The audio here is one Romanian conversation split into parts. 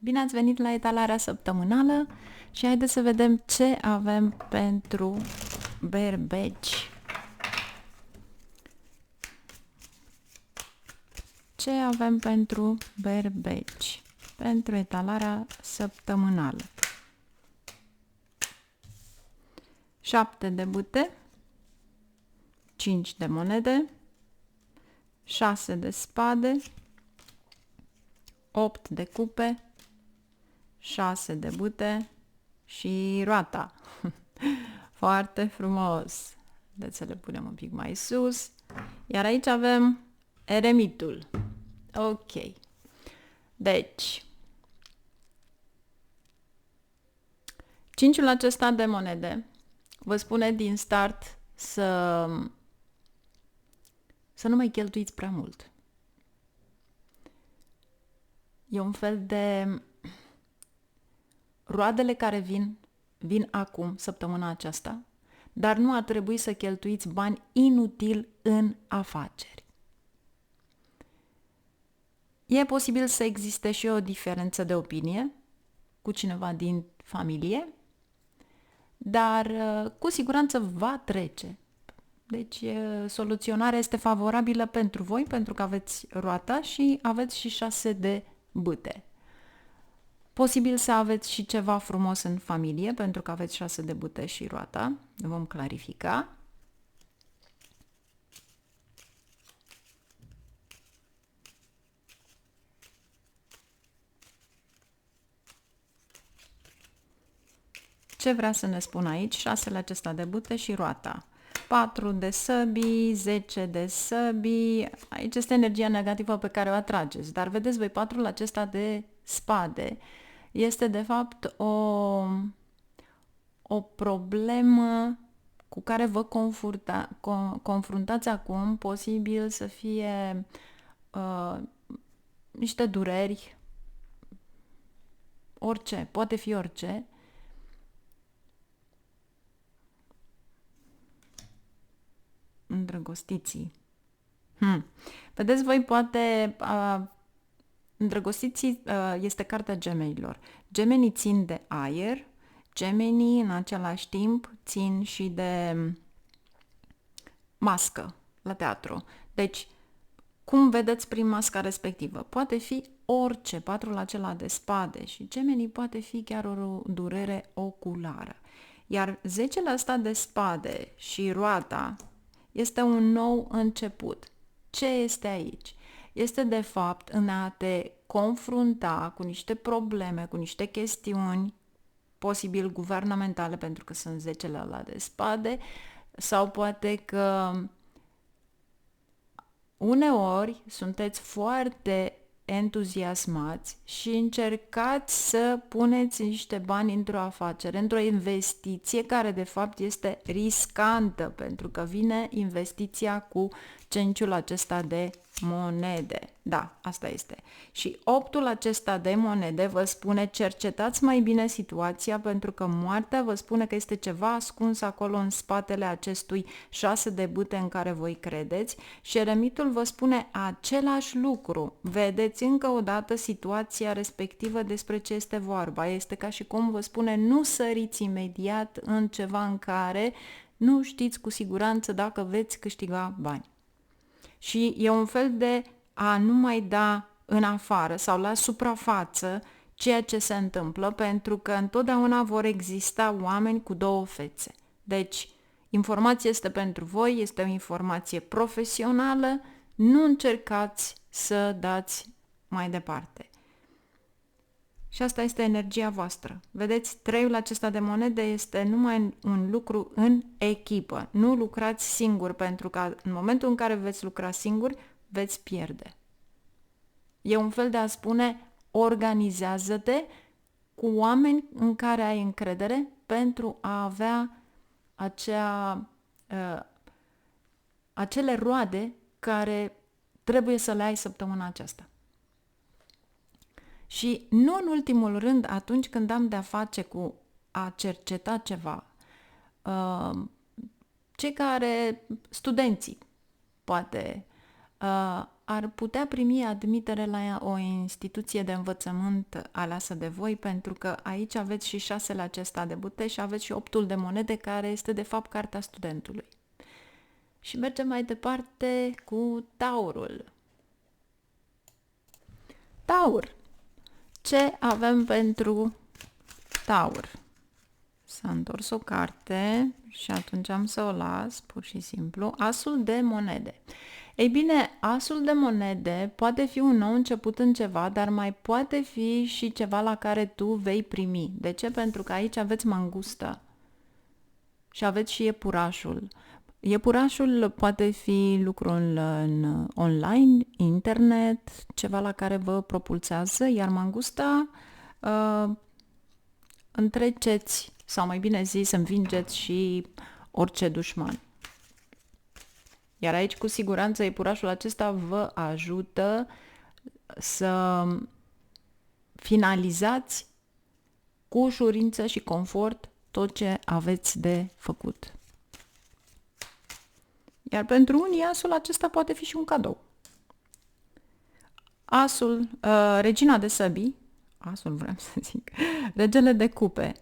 Bine ați venit la etalarea săptămânală și haideți să vedem ce avem pentru berbeci. Ce avem pentru berbeci? Pentru etalarea săptămânală. 7 de bâte, 5 de monede, 6 de spade, 8 de cupe, 6 de bâte și roata. Foarte frumos! Haideți să le punem un pic mai sus. Iar aici avem eremitul. Ok. Deci, cinciul acesta de monede vă spune din start să nu mai cheltuiți prea mult. E un fel de roadele care vin acum, săptămâna aceasta, dar nu ar trebui să cheltuiți bani inutil în afaceri. E posibil să existe și o diferență de opinie cu cineva din familie, dar cu siguranță va trece. Deci soluționarea este favorabilă pentru voi, pentru că aveți roata și aveți și 6 de bâte. Posibil să aveți și ceva frumos în familie, pentru că aveți 6 de bâte și roata. Vom clarifica. Ce vrea să ne spun aici? 6 acesta de bâte și roata. 4 de săbii, 10 de săbii. Aici este energia negativă pe care o atrageți. Dar vedeți voi, 4 acesta de spade este de fapt o problemă cu care vă confruntați acum, posibil să fie niște dureri, orice, poate fi orice. Îndrăgostiții. Vedeți voi, poate îndrăgostiții este cartea gemenilor. Gemenii țin de aer, gemenii în același timp țin și de mască la teatru. Deci, cum vedeți prin masca respectivă? Poate fi orice, 4 acela de spade și gemenii poate fi chiar o durere oculară. Iar 10 ăsta de spade și roata este un nou început. Ce este aici? Este de fapt în a te confrunta cu niște probleme, cu niște chestiuni, posibil guvernamentale, pentru că sunt 10 ăla de spade, sau poate că uneori sunteți foarte entuziasmați și încercați să puneți niște bani într-o afacere, într-o investiție care de fapt este riscantă, pentru că vine investiția cu cenciul acesta de monede. Da, asta este. Și 8-ul acesta de monede vă spune: cercetați mai bine situația, pentru că moartea vă spune că este ceva ascuns acolo în spatele acestui 6 de bâte în care voi credeți, și eremitul vă spune același lucru. Vedeți încă o dată situația respectivă despre ce este vorba. Este ca și cum vă spune: nu săriți imediat în ceva în care nu știți cu siguranță dacă veți câștiga bani. Și e un fel de a nu mai da în afară sau la suprafață ceea ce se întâmplă, pentru că întotdeauna vor exista oameni cu două fețe. Deci, informația este pentru voi, este o informație profesională, nu încercați să dați mai departe. Și asta este energia voastră. Vedeți, 3-ul acesta de monede este numai un lucru în echipă. Nu lucrați singur, pentru că în momentul în care veți lucra singur, veți pierde. E un fel de a spune: organizează-te cu oameni în care ai încredere pentru a avea acele roade care trebuie să le ai săptămâna aceasta. Și nu în ultimul rând, atunci când am de-a face cu a cerceta ceva, cei care, studenții, poate, ar putea primi admitere la o instituție de învățământ aleasă de voi, pentru că aici aveți și 6-le acesta de bute și aveți și 8-ul de monede, care este de fapt cartea studentului. Și mergem mai departe cu Taurul. Taur. Ce avem pentru Taur? S-a întors o carte și atunci am să o las, pur și simplu. Asul de monede. Ei bine, asul de monede poate fi un nou început în ceva, dar mai poate fi și ceva la care tu vei primi. De ce? Pentru că aici aveți mangustă și aveți și iepurașul. Iepurașul poate fi lucrul în online, internet, ceva la care vă propulsează, iar mangusta întreceți, sau mai bine zis, învingeți și orice dușman. Iar aici, cu siguranță, iepurașul acesta vă ajută să finalizați cu ușurință și confort tot ce aveți de făcut. Iar pentru unii, asul acesta poate fi și un cadou. Asul, regina de săbii, asul vreau să zic, regele de cupe,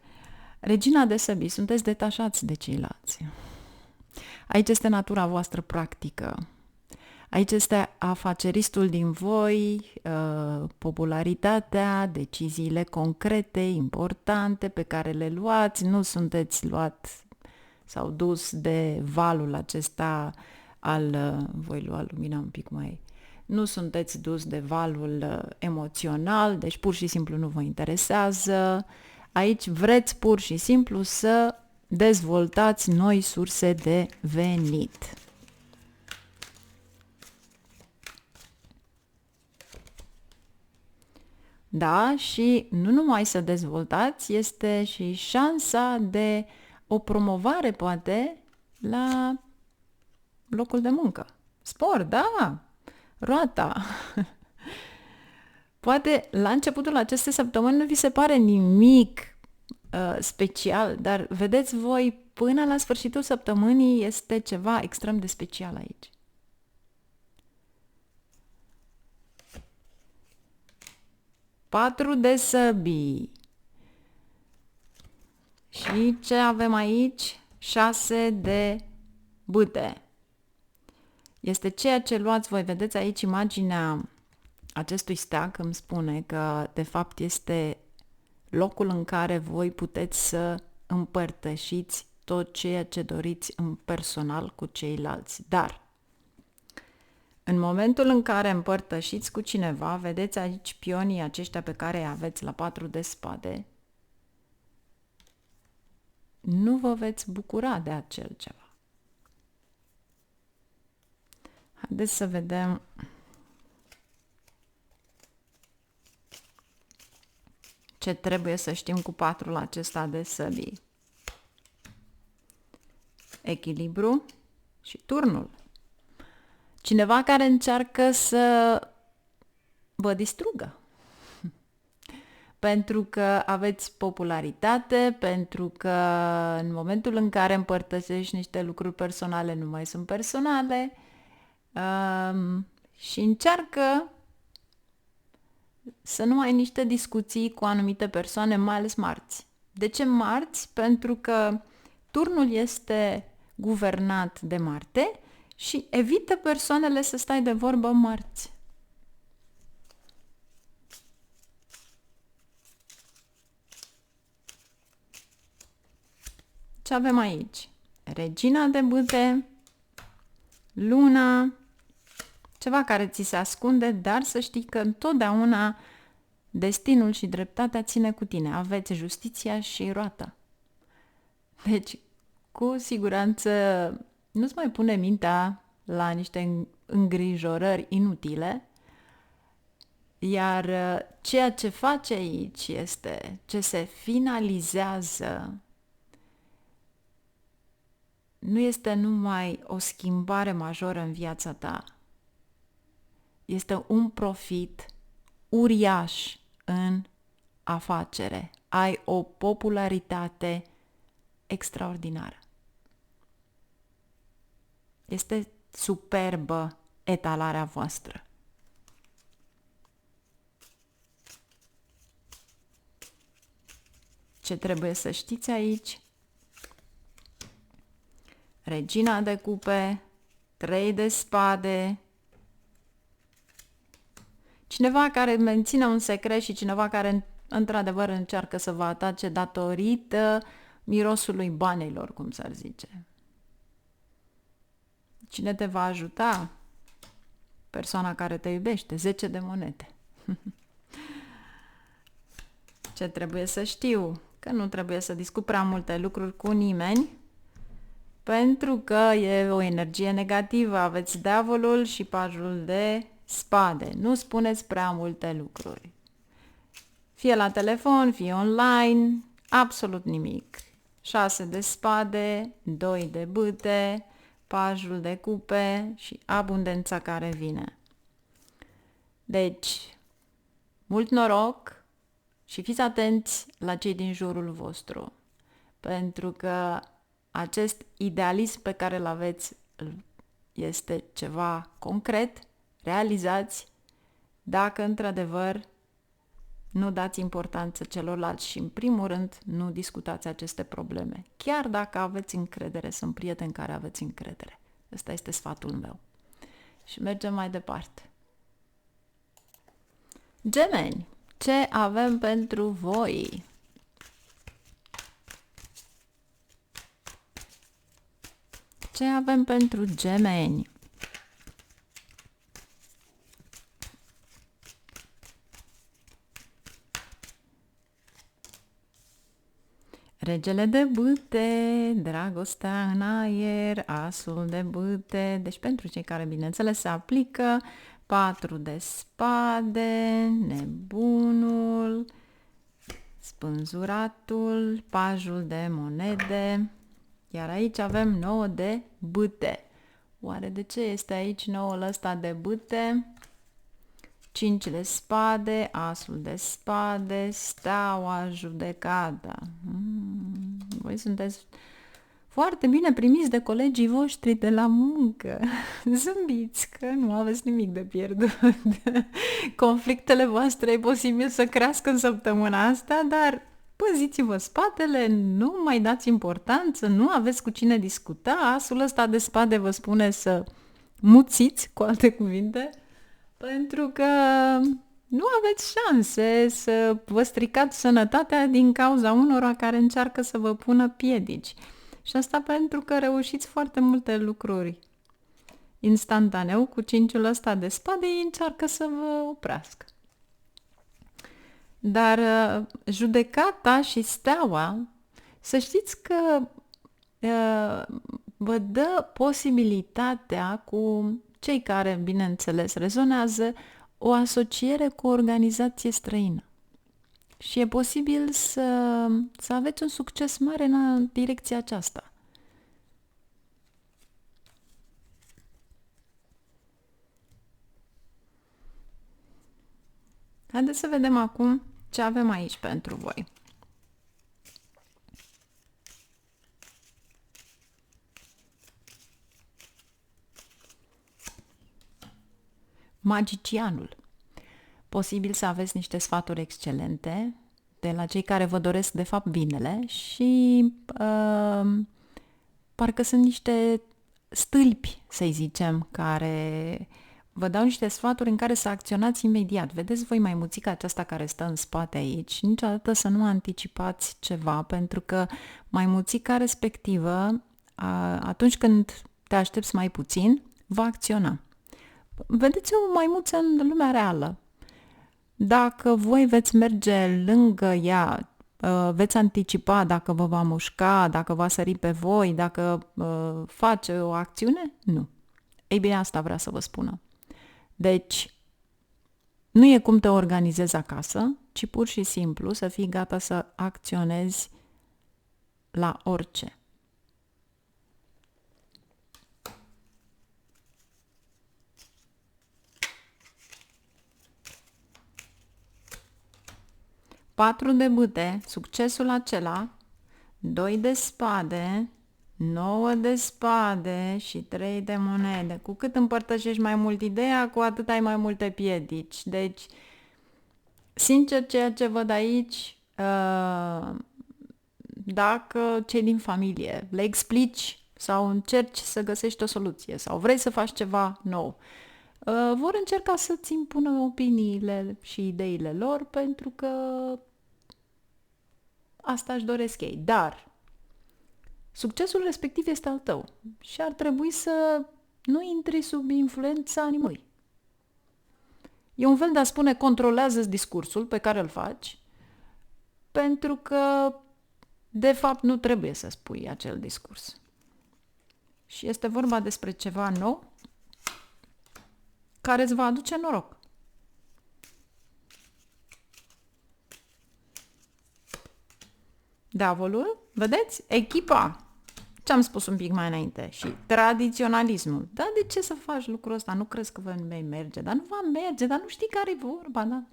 regina de săbii, sunteți detașați de ceilalți. Aici este natura voastră practică. Aici este afaceristul din voi, popularitatea, deciziile concrete, importante pe care le luați. Nu sunteți luat sau dus de valul acesta voi lua lumina un pic mai... Nu sunteți dus de valul emoțional, deci pur și simplu nu vă interesează. Aici vreți pur și simplu să dezvoltați noi surse de venit. Da, și nu numai să dezvoltați, este și șansa de o promovare, poate, la locul de muncă. Spor, da, roata. Poate la începutul acestei săptămâni nu vi se pare nimic special, dar vedeți voi, până la sfârșitul săptămânii este ceva extrem de special aici. Patru de săbii. Și ce avem aici? 6 de bâte. Este ceea ce luați voi. Vedeți aici imaginea acestui steag, îmi spune că de fapt este locul în care voi puteți să împărtășiți tot ceea ce doriți în personal cu ceilalți. Dar în momentul în care împărtășiți cu cineva, vedeți aici pionii aceștia pe care îi aveți la 4 de spade, nu vă veți bucura de acel ceva. Haideți să vedem ce trebuie să știm cu 4-ul acesta de săbii. Echilibru și turnul. Cineva care încearcă să vă distrugă. Pentru că aveți popularitate, pentru că în momentul în care împărtășești niște lucruri personale, nu mai sunt personale, și încearcă să nu ai niște discuții cu anumite persoane, mai ales marți. De ce marți? Pentru că turnul este guvernat de Marte și evită persoanele să stai de vorbă marți. Ce avem aici? Regina de bâte, luna, ceva care ți se ascunde, dar să știi că întotdeauna destinul și dreptatea ține cu tine. Aveți justiția și roata. Deci, cu siguranță, nu-ți mai pune mintea la niște îngrijorări inutile, iar ceea ce face aici este ce se finalizează. Nu este numai o schimbare majoră în viața ta, este un profit uriaș în afacere. Ai o popularitate extraordinară. Este superbă etalarea voastră. Ce trebuie să știți aici? Regina de cupe, 3 de spade, cineva care menține un secret și cineva care într-adevăr încearcă să vă atace datorită mirosului banilor, cum s-ar zice. Cine te va ajuta? Persoana care te iubește, 10 de monede. Ce trebuie să știu? Că nu trebuie să discut prea multe lucruri cu nimeni, pentru că e o energie negativă. Aveți diavolul și pajul de spade. Nu spuneți prea multe lucruri. Fie la telefon, fie online, absolut nimic. 6 de spade, 2 de bâte, pajul de cupe și abundența care vine. Deci, mult noroc și fiți atenți la cei din jurul vostru, pentru că acest idealism pe care îl aveți este ceva concret, realizați dacă într-adevăr nu dați importanță celorlalți și în primul rând nu discutați aceste probleme. Chiar dacă aveți încredere, sunt prieteni care aveți încredere. Ăsta este sfatul meu. Și mergem mai departe. Gemeni, ce avem pentru voi? Ce avem pentru gemeni? Regele de bâte, dragostea în aer, asul de bâte, deci pentru cei care, bineînțeles, se aplică, 4 de spade, nebunul, spânzuratul, pajul de monede, iar aici avem 9 de bâte. Oare de ce este aici 9-ul ăsta de bâte? 5 de spade, asul de spade, steaua, judecata. Voi sunteți foarte bine primiți de colegii voștri de la muncă. Zâmbiți că nu aveți nimic de pierdut. Conflictele voastre e posibil să crească în săptămâna asta, dar păziți-vă spatele, nu mai dați importanță, nu aveți cu cine discuta. Asul ăsta de spade vă spune să muțiți, cu alte cuvinte, pentru că nu aveți șanse să vă stricați sănătatea din cauza unora care încearcă să vă pună piedici. Și asta pentru că reușiți foarte multe lucruri instantaneu. Cu 5-ul ăsta de spade ei încearcă să vă oprească. Dar judecata și steaua, să știți că vă dă posibilitatea cu cei care, bineînțeles, rezonează o asociere cu o organizație străină. Și e posibil să aveți un succes mare în direcția aceasta. Haideți să vedem acum ce avem aici pentru voi. Magicianul. Posibil să aveți niște sfaturi excelente de la cei care vă doresc de fapt binele și parcă sunt niște stâlpi, să-i zicem, care vă dau niște sfaturi în care să acționați imediat. Vedeți voi maimuțica aceasta care stă în spate aici? Niciodată să nu anticipați ceva, pentru că maimuțica respectivă, atunci când te aștepți mai puțin, va acționa. Vedeți o maimuță în lumea reală. Dacă voi veți merge lângă ea, veți anticipa dacă vă va mușca, dacă va sări pe voi, dacă face o acțiune? Nu. Ei bine, asta vrea să vă spună. Deci, nu e cum te organizezi acasă, ci pur și simplu să fii gata să acționezi la orice. Patru de bâte, succesul acela, 2 de spade, 9 de spade și 3 de monede. Cu cât împărtășești mai mult ideea, cu atât ai mai multe piedici. Deci, sincer, ceea ce văd aici, dacă cei din familie le explici sau încerci să găsești o soluție sau vrei să faci ceva nou, vor încerca să-ți impună opiniile și ideile lor pentru că asta își doresc ei. Dar succesul respectiv este al tău și ar trebui să nu intri sub influența nimănui. E un fel de a spune controlează discursul pe care îl faci, pentru că de fapt nu trebuie să spui acel discurs. Și este vorba despre ceva nou care îți va aduce noroc. Diavolul, vedeți? Echipa. Ce-am spus un pic mai înainte. Și tradiționalismul. Da, de ce să faci lucrul ăsta? Nu crezi că vei merge? Dar nu va merge, dar nu știi care e vorba. Da?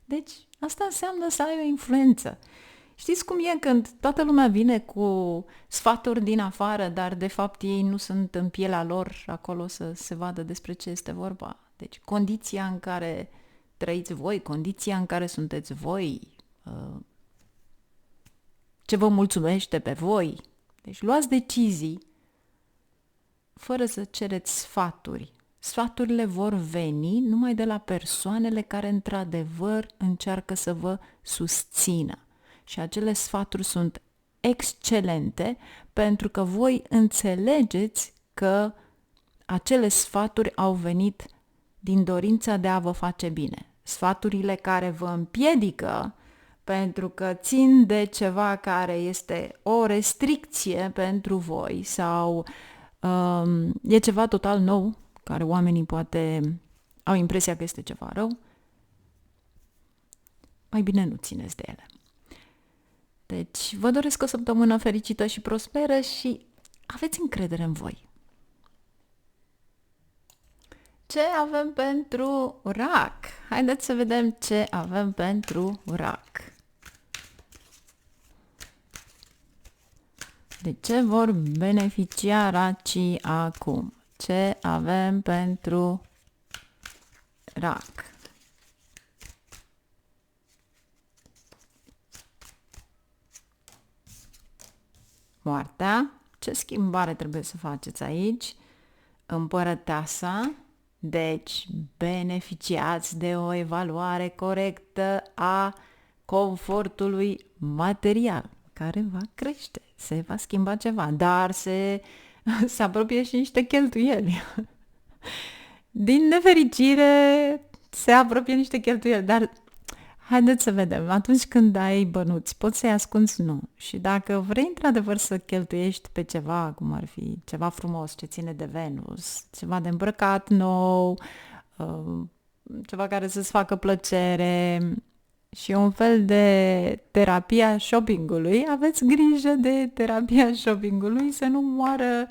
Deci, asta înseamnă să ai o influență. Știți cum e când toată lumea vine cu sfaturi din afară, dar de fapt ei nu sunt în pielea lor acolo să se vadă despre ce este vorba. Deci condiția în care trăiți voi, condiția în care sunteți voi, ce vă mulțumește pe voi. Deci luați decizii fără să cereți sfaturi. Sfaturile vor veni numai de la persoanele care într-adevăr încearcă să vă susțină. Și acele sfaturi sunt excelente pentru că voi înțelegeți că acele sfaturi au venit din dorința de a vă face bine. Sfaturile care vă împiedică pentru că țin de ceva care este o restricție pentru voi sau e ceva total nou, care oamenii poate au impresia că este ceva rău, mai bine nu țineți de ele. Deci, vă doresc o săptămână fericită și prosperă și aveți încredere în voi. Ce avem pentru rac? Haideți să vedem ce avem pentru rac. De ce vor beneficia racii acum? Ce avem pentru rac? Moartea. Ce schimbare trebuie să faceți aici? Împărăteasa. Deci, beneficiați de o evaluare corectă a confortului material, care va crește, se va schimba ceva, dar se apropie și niște cheltuieli. Din nefericire, se apropie niște cheltuieli, dar haideți să vedem, atunci când ai bănuți, poți să-i ascunzi? Nu. Și dacă vrei într-adevăr să cheltuiești pe ceva, cum ar fi ceva frumos ce ține de Venus, ceva de îmbrăcat nou, ceva care să-ți facă plăcere și un fel de terapia shoppingului, aveți grijă de terapia shoppingului să nu moară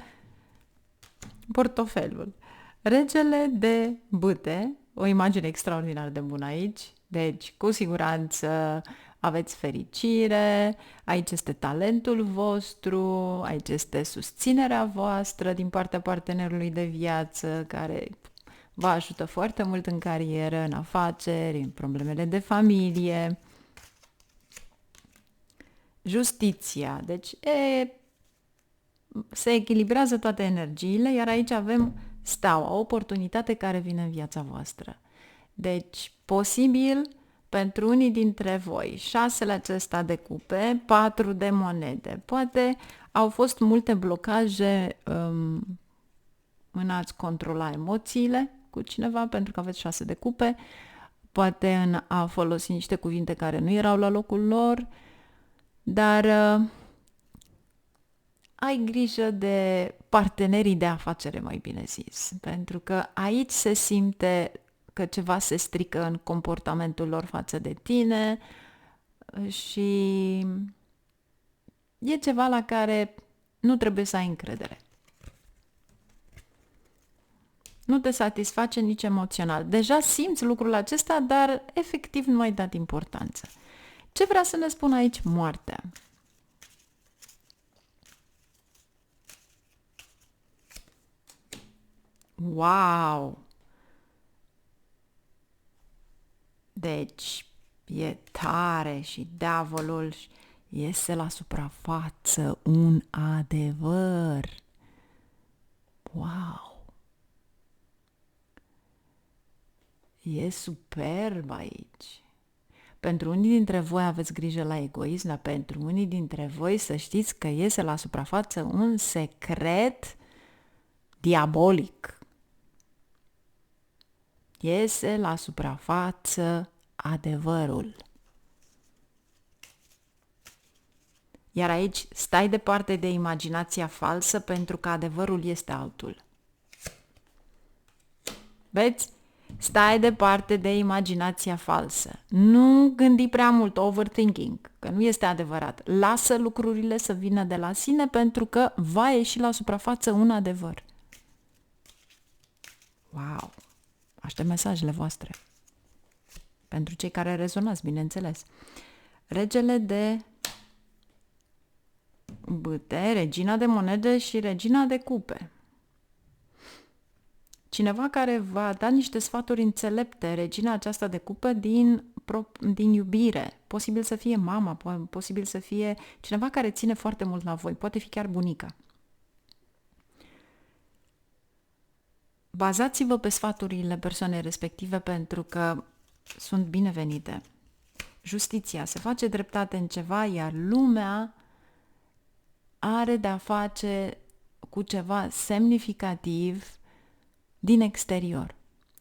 portofelul. Regele de bâte, o imagine extraordinar de bună aici, deci cu siguranță aveți fericire, aici este talentul vostru, aici este susținerea voastră din partea partenerului de viață care vă ajută foarte mult în carieră, în afaceri, în problemele de familie. Justiția, deci se echilibrează toate energiile, iar aici avem Steaua, o oportunitate care vine în viața voastră. Deci, posibil pentru unii dintre voi, 6 acesta de cupe, 4 de monede. Poate au fost multe blocaje în a-ți controla emoțiile cu cineva, pentru că aveți 6 de cupe, poate în a folosi niște cuvinte care nu erau la locul lor, dar ai grijă de partenerii de afacere, mai bine zis, pentru că aici se simte că ceva se strică în comportamentul lor față de tine și e ceva la care nu trebuie să ai încredere. Nu te satisface nici emoțional. Deja simți lucrul acesta, dar efectiv nu ai dat importanță. Ce vrea să ne spun aici moartea? Wow! Deci, e tare și diavolul Iese la suprafață un adevăr. Wow! E superb aici. Pentru unii dintre voi aveți grijă la egoism, dar pentru unii dintre voi să știți că iese la suprafață un secret diabolic. Iese la suprafață adevărul. Iar aici stai departe de imaginația falsă pentru că adevărul este altul. Veți? Stai departe de imaginația falsă. Nu gândi prea mult, overthinking, că nu este adevărat. Lasă lucrurile să vină de la sine pentru că va ieși la suprafață un adevăr. Wow! Aștept mesajele voastre. Pentru cei care rezonați, bineînțeles. Regele de bâte, regina de monede și regina de cupe. Cineva care va da niște sfaturi înțelepte, regina aceasta de cupe, din iubire. Posibil să fie mama, posibil să fie cineva care ține foarte mult la voi, poate fi chiar bunica. Bazați-vă pe sfaturile persoanei respective pentru că sunt binevenite. Justiția, se face dreptate în ceva, iar lumea are de-a face cu ceva semnificativ din exterior.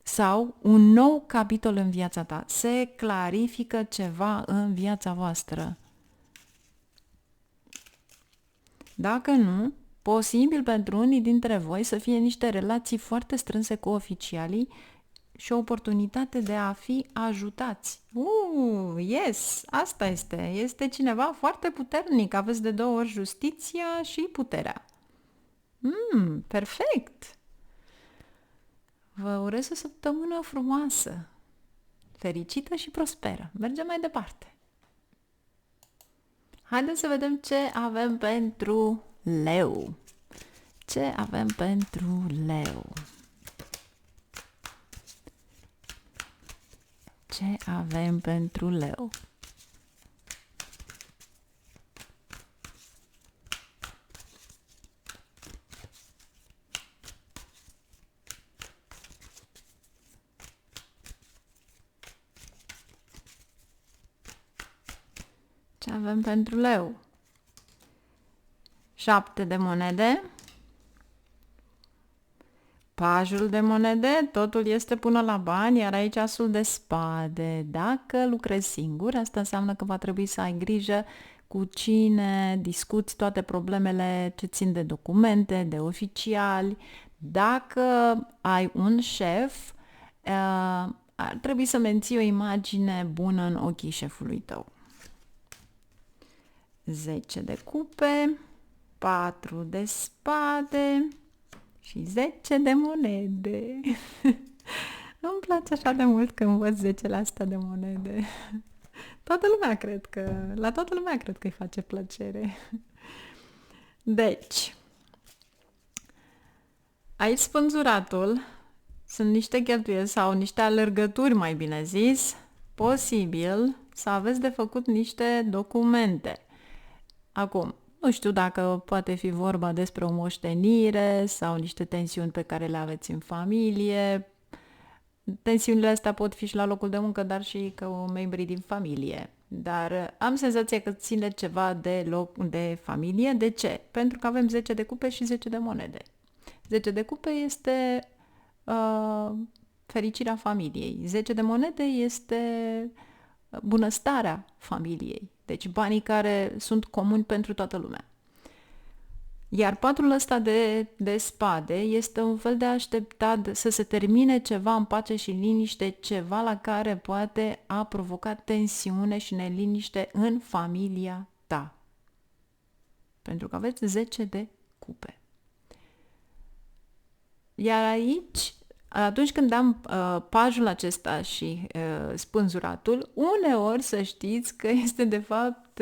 Sau un nou capitol în viața ta. Se clarifică ceva în viața voastră. Dacă nu, posibil pentru unii dintre voi să fie niște relații foarte strânse cu oficialii și o oportunitate de a fi ajutați. Yes, asta este. Este cineva foarte puternic. Aveți de 2 ori justiția și puterea. Perfect! Vă urez o săptămână frumoasă, fericită și prosperă. Mergem mai departe. Haideți să vedem ce avem pentru leu. Ce avem pentru leu? Ce avem pentru leu? Ce avem pentru leu? 7 de monede. Pajul de monede, totul este până la bani, iar aici asul de spade. Dacă lucrezi singur, asta înseamnă că va trebui să ai grijă cu cine discuți toate problemele ce țin de documente, de oficiali. Dacă ai un șef, ar trebui să menții o imagine bună în ochii șefului tău. 10 de cupe, 4 de spade și 10 de monede. Îmi place așa de mult când văd 10 astea de monede. La toată lumea cred că îi face plăcere. Deci, aici spânzuratul sunt niște cheltuieli sau niște alergături, mai bine zis, posibil să aveți de făcut niște documente. Acum, nu știu dacă poate fi vorba despre o moștenire sau niște tensiuni pe care le aveți în familie. Tensiunile astea pot fi și la locul de muncă, dar și cu membrii din familie. Dar am senzația că ține ceva de familie. De ce? Pentru că avem 10 de cupe și 10 de monede. 10 de cupe este fericirea familiei. 10 de monede este bunăstarea familiei. Deci banii care sunt comuni pentru toată lumea. Iar patrul ăsta de spade este un fel de așteptat să se termine ceva în pace și liniște, ceva la care poate a provocat tensiune și neliniște în familia ta. Pentru că aveți 10 de cupe. Iar aici, atunci când am pajul acesta și spânzuratul, uneori să știți că este de fapt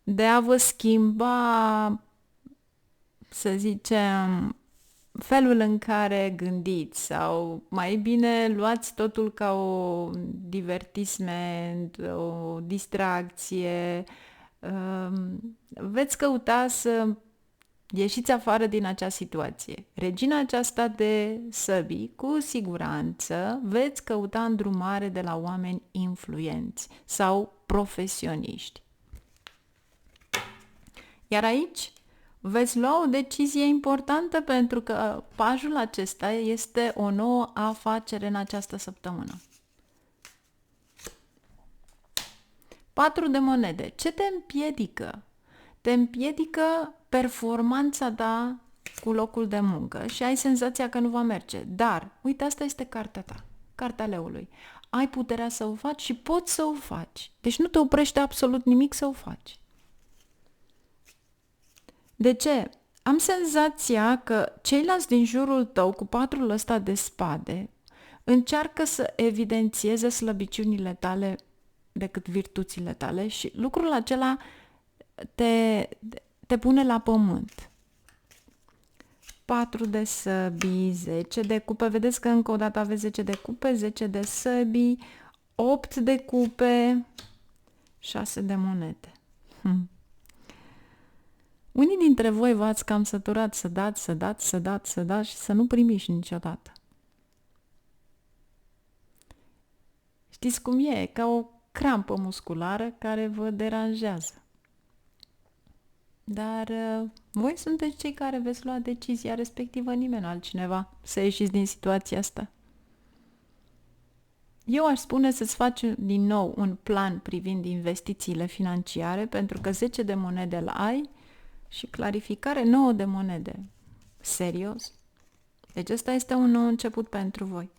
de a vă schimba, să zicem, felul în care gândiți sau mai bine luați totul ca o divertisment, o distracție. Veți căuta să ieșiți afară din acea situație. Regina aceasta de săbii, cu siguranță, veți căuta îndrumare de la oameni influenți sau profesioniști. Iar aici veți lua o decizie importantă pentru că pajul acesta este o nouă afacere în această săptămână. 4 de monede. Ce te împiedică? Te împiedică performanța ta cu locul de muncă și ai senzația că nu va merge. Dar, uite, asta este cartea ta, cartea leului. Ai puterea să o faci și poți să o faci. Deci nu te oprește absolut nimic să o faci. De ce? Am senzația că ceilalți din jurul tău cu patrul ăsta de spade încearcă să evidențieze slăbiciunile tale decât virtuțile tale și lucrul acela te pune la pământ. 4 de săbii, 10 de cupe, vedeți că încă o dată aveți 10 de cupe, 10 de săbii, 8 de cupe, 6 de monede. Unii dintre voi v-ați cam săturat să dați și să nu primiți niciodată. Știți cum e? Ca o crampă musculară care vă deranjează. Dar voi sunteți cei care veți lua decizia respectivă, nimeni altcineva, să ieșiți din situația asta. Eu aș spune să-ți faci din nou un plan privind investițiile financiare, pentru că 10 de monede îl ai și clarificare 9 de monede. Serios? Deci ăsta este un nou început pentru voi.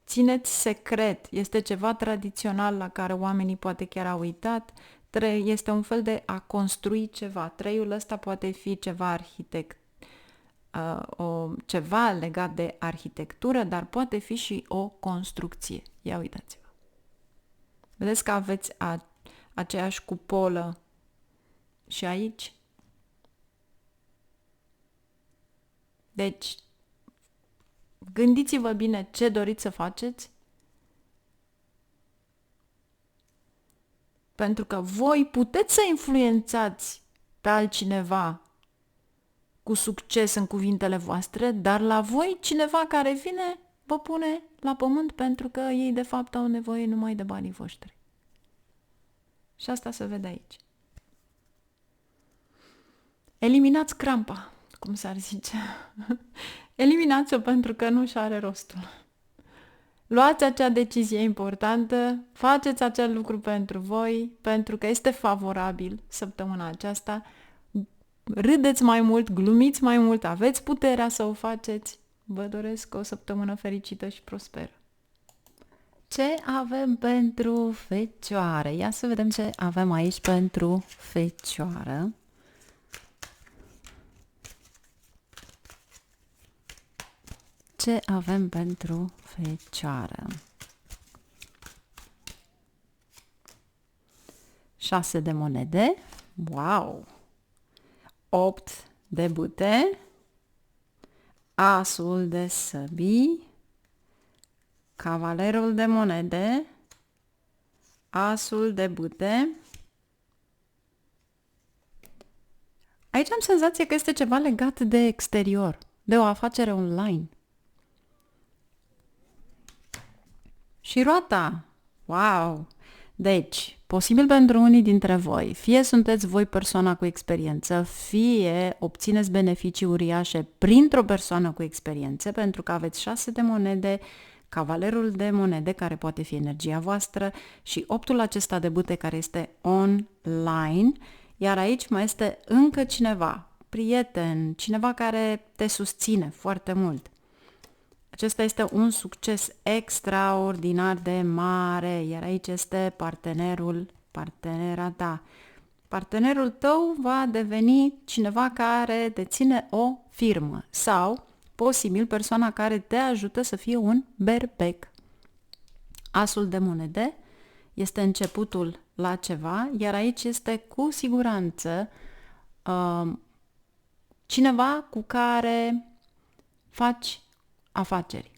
Țineți secret, este ceva tradițional la care oamenii poate chiar au uitat. Este un fel de a construi ceva. 3-ul ăsta poate fi ceva ceva legat de arhitectură, dar poate fi și o construcție. Ia uitați-vă. Vedeți că aveți aceeași cupolă și aici? Deci, gândiți-vă bine ce doriți să faceți, pentru că voi puteți să influențați pe altcineva cu succes în cuvintele voastre, dar la voi cineva care vine vă pune la pământ pentru că ei de fapt au nevoie numai de banii voștri. Și asta se vede aici. Eliminați crampa, cum s-ar zice. Eliminați-o pentru că nu și are rostul. Luați acea decizie importantă, faceți acel lucru pentru voi, pentru că este favorabil săptămâna aceasta. Râdeți mai mult, glumiți mai mult, aveți puterea să o faceți. Vă doresc o săptămână fericită și prosperă. Ce avem pentru Fecioară? Ia să vedem ce avem aici pentru Fecioară. Ce avem pentru Fecioară? 6 de monede. Wow! 8 de bâte. Asul de săbii. Cavalerul de monede. Asul de bâte. Aici am senzația că este ceva legat de exterior, de o afacere online. Și roata. Wow! Deci, posibil pentru unii dintre voi, fie sunteți voi persoana cu experiență, fie obțineți beneficii uriașe printr-o persoană cu experiență, pentru că aveți 6 de monede, cavalerul de monede, care poate fi energia voastră, și 8-ul acesta de bâte, care este online, iar aici mai este încă cineva, prieten, cineva care te susține foarte mult. Acesta este un succes extraordinar de mare, iar aici este partenera ta. Partenerul tău va deveni cineva care deține o firmă sau, posibil, persoana care te ajută să fie un berbec. Asul de monede este începutul la ceva, iar aici este cu siguranță cineva cu care faci afaceri.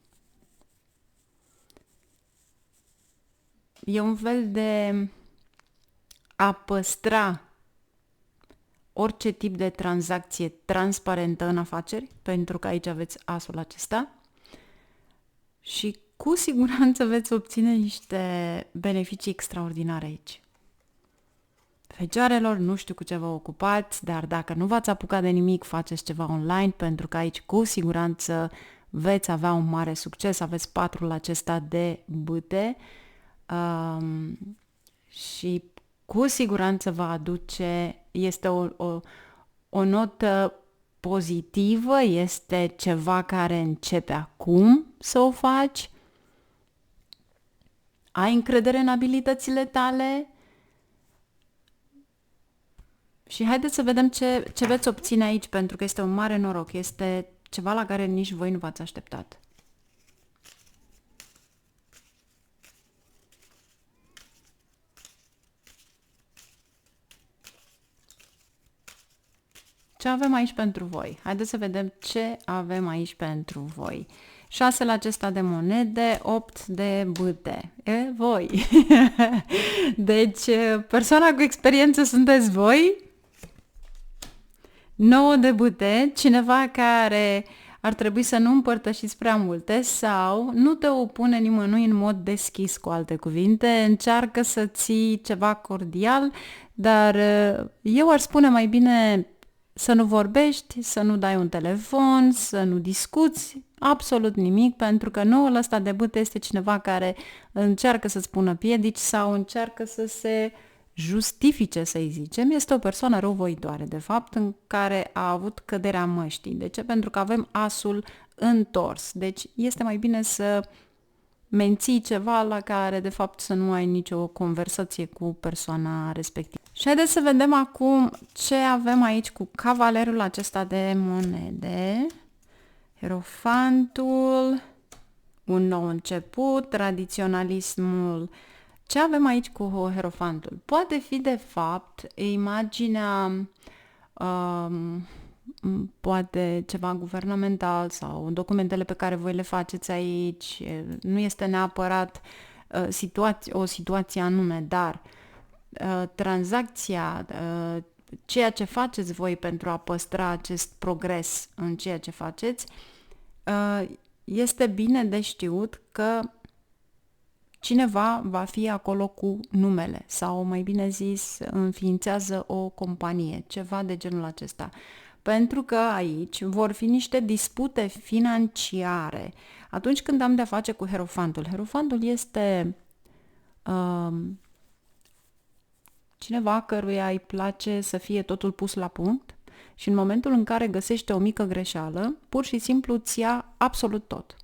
E un fel de a păstra orice tip de tranzacție transparentă în afaceri, pentru că aici aveți asul acesta și cu siguranță veți obține niște beneficii extraordinare aici. Fecioarelor, nu știu cu ce vă ocupați, dar dacă nu v-ați apucat de nimic, faceți ceva online, pentru că aici cu siguranță veți avea un mare succes. Aveți patrul acesta de bâte și cu siguranță va aduce, este o notă pozitivă, este ceva care începe acum să o faci. Ai încredere în abilitățile tale și haideți să vedem ce veți obține aici, pentru că este un mare noroc, este ceva la care nici voi nu v-ați așteptat. Ce avem aici pentru voi? Haideți să vedem ce avem aici pentru voi. 6 la acesta de monede, 8 de bâte. Voi! Deci, persoana cu experiență sunteți voi. 9 de bâte, cineva care ar trebui să nu împărtășiți prea multe sau nu te opune nimănui în mod deschis, cu alte cuvinte, încearcă să ții ceva cordial, dar eu ar spune mai bine să nu vorbești, să nu dai un telefon, să nu discuți absolut nimic, pentru că noul ăsta de bâte este cineva care încearcă să-ți pună piedici sau încearcă să se justifice, să-i zicem. Este o persoană răuvoitoare, de fapt, în care a avut căderea măștii. De ce? Pentru că avem asul întors. Deci este mai bine să menții ceva la care, de fapt, să nu ai nicio conversație cu persoana respectivă. Și haideți să vedem acum ce avem aici cu cavalerul acesta de monede. Hierofantul, un nou început, tradiționalismul. Ce avem aici cu hierofantul? Poate fi, de fapt, imaginea poate ceva guvernamental sau documentele pe care voi le faceți aici. Nu este neapărat o situație anume, dar tranzacția, ceea ce faceți voi pentru a păstra acest progres în ceea ce faceți, este bine de știut că cineva va fi acolo cu numele sau, mai bine zis, înființează o companie, ceva de genul acesta. Pentru că aici vor fi niște dispute financiare. Atunci când am de-a face cu hierofantul, hierofantul este cineva căruia îi place să fie totul pus la punct și în momentul în care găsește o mică greșeală, pur și simplu îți ia absolut tot.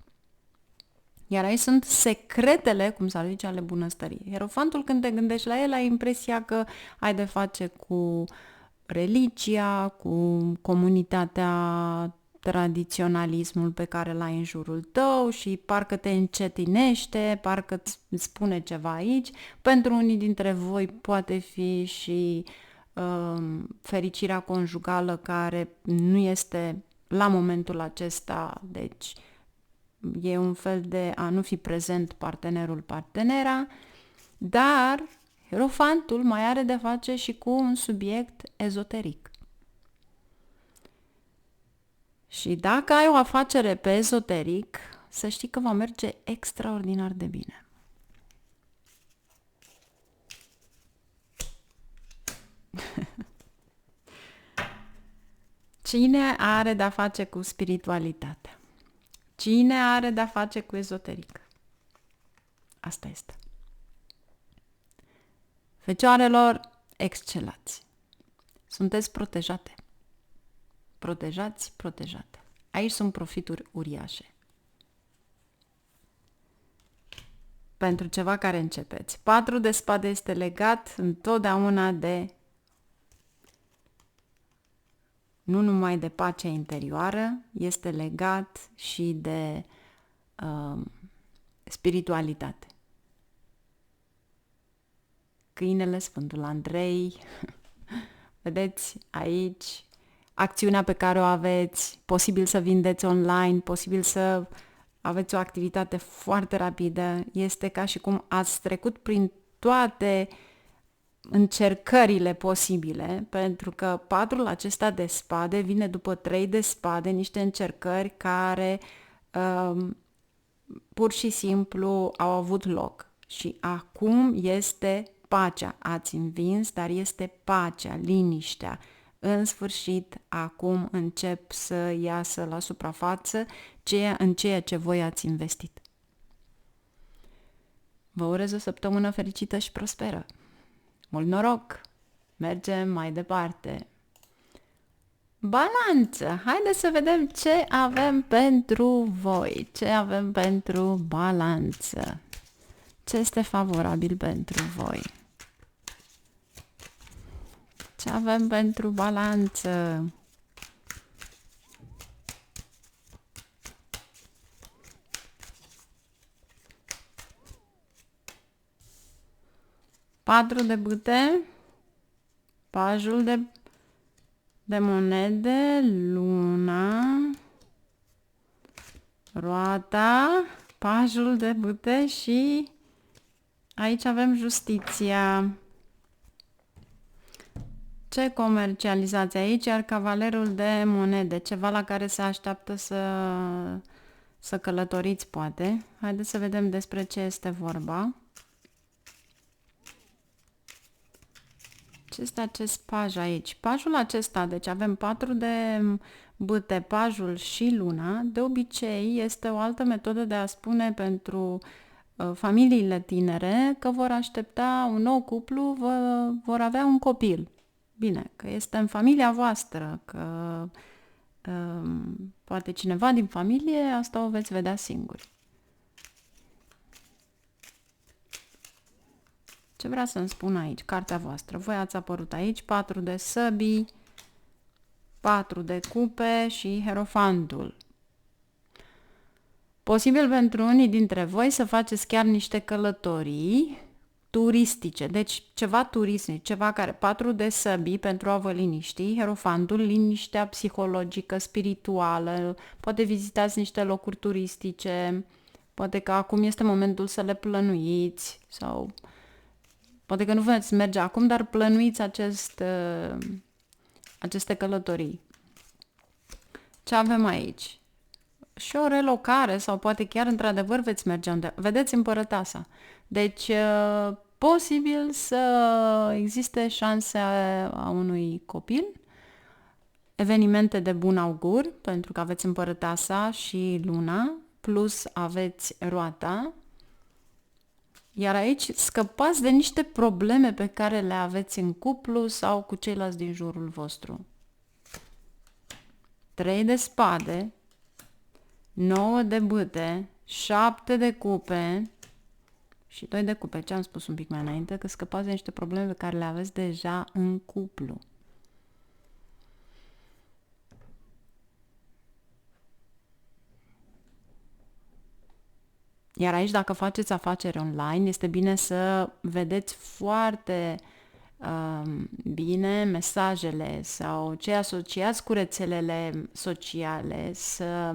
Iar aici sunt secretele, cum s-ar zice, ale bunăstării. Hierofantul, când te gândești la el, ai impresia că ai de face cu religia, cu comunitatea, tradiționalismul pe care l-ai în jurul tău și parcă te încetinește, parcă îți spune ceva aici. Pentru unii dintre voi poate fi și fericirea conjugală care nu este la momentul acesta, deci e un fel de a nu fi prezent partenerul, partenera, dar hierofantul mai are de face și cu un subiect ezoteric. Și dacă ai o afacere pe ezoteric, să știi că va merge extraordinar de bine. Cine are de-a face cu spiritualitatea? Cine are de-a face cu ezoteric? Asta este. Fecioarelor, excelați. Sunteți protejate. Protejate. Aici sunt profituri uriașe. Pentru ceva care începeți. 4 de spade este legat întotdeauna de nu numai de pacea interioară, este legat și de spiritualitate. Câinele, Sfântul Andrei, vedeți aici, acțiunea pe care o aveți, posibil să vindeți online, posibil să aveți o activitate foarte rapidă. Este ca și cum ați trecut prin toate încercările posibile, pentru că 4 acesta de spade vine după 3 de spade, niște încercări care pur și simplu au avut loc. Și acum este pacea. Ați învins, dar este pacea, liniștea. În sfârșit, acum încep să iasă la suprafață în ceea ce voi ați investit. Vă urez o săptămână fericită și prosperă. Mult noroc! Mergem mai departe. Balanță! Haideți să vedem ce avem pentru voi. Ce avem pentru balanță? Ce este favorabil pentru voi? Ce avem pentru balanță? Patru de bâte, pajul de monede, luna, roata, pajul de bâte și aici avem justiția. Ce comercializați aici? Iar cavalerul de monede, ceva la care se așteaptă să călătoriți, poate. Haideți să vedem despre ce este vorba. Ce este acest paj aici? Pajul acesta, deci avem 4 de bâte, pajul și luna. De obicei este o altă metodă de a spune pentru familiile tinere că vor aștepta un nou cuplu, vor avea un copil. Bine, că este în familia voastră, că poate cineva din familie, asta o veți vedea singuri. Ce vrea să-mi spun aici? Cartea voastră. Voi ați apărut aici, 4 de săbii, 4 de cupe și Hierofantul. Posibil pentru unii dintre voi să faceți chiar niște călătorii turistice, deci ceva turistic, ceva care 4 de săbii pentru a vă liniști, Hierofantul, liniștea psihologică, spirituală, poate vizitați niște locuri turistice, poate că acum este momentul să le plănuiți sau poate că nu veți merge acum, dar plănuiți aceste călătorii. Ce avem aici? Și o relocare sau poate chiar într-adevăr veți merge unde. Vedeți împărăteasa. Deci, posibil să existe șanse a unui copil, evenimente de bun augur, pentru că aveți împărăteasa și luna, plus aveți roata. Iar aici scăpați de niște probleme pe care le aveți în cuplu sau cu ceilalți din jurul vostru. 3 de spade, 9 de bâte, 7 de cupe și 2 de cupe. Ce am spus un pic mai înainte? Că scăpați de niște probleme pe care le aveți deja în cuplu. Iar aici, dacă faceți afaceri online, este bine să vedeți foarte bine mesajele sau ce asociați cu rețelele sociale, să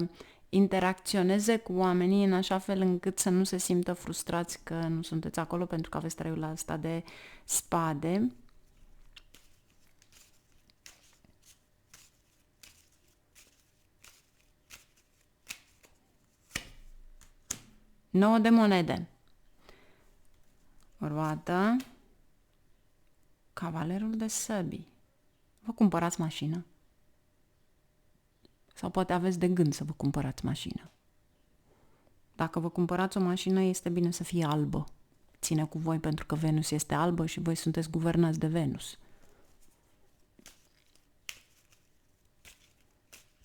interacționeze cu oamenii în așa fel încât să nu se simtă frustrați că nu sunteți acolo pentru că aveți traiul ăsta de spade. Nouă de monede. Roată. Cavalerul de săbii. Vă cumpărați mașină? Sau poate aveți de gând să vă cumpărați mașină. Dacă vă cumpărați o mașină, este bine să fie albă. Ține cu voi pentru că Venus este albă și voi sunteți guvernați de Venus.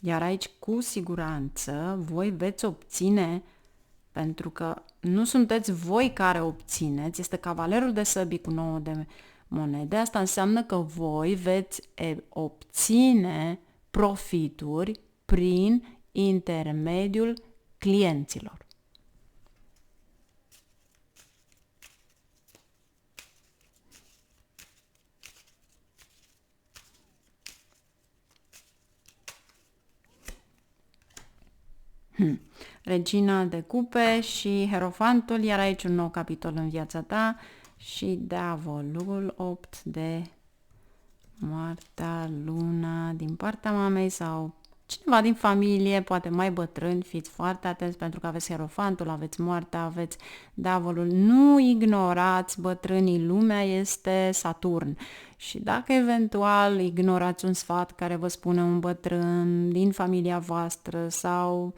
Iar aici, cu siguranță, voi veți obține, pentru că nu sunteți voi care obțineți, este cavalerul de săbii cu 9 de monede, asta înseamnă că voi veți obține profituri prin intermediul clienților. Regina de cupe și Hierofantul, iar aici un nou capitol în viața ta și Diavolul, 8 de Moartea, Luna, din partea mamei sau cineva din familie, poate mai bătrân, fiți foarte atenți pentru că aveți Hierofantul, aveți Moartea, aveți Diavolul. Nu ignorați bătrânii, lumea este Saturn. Și dacă eventual ignorați un sfat care vă spune un bătrân din familia voastră sau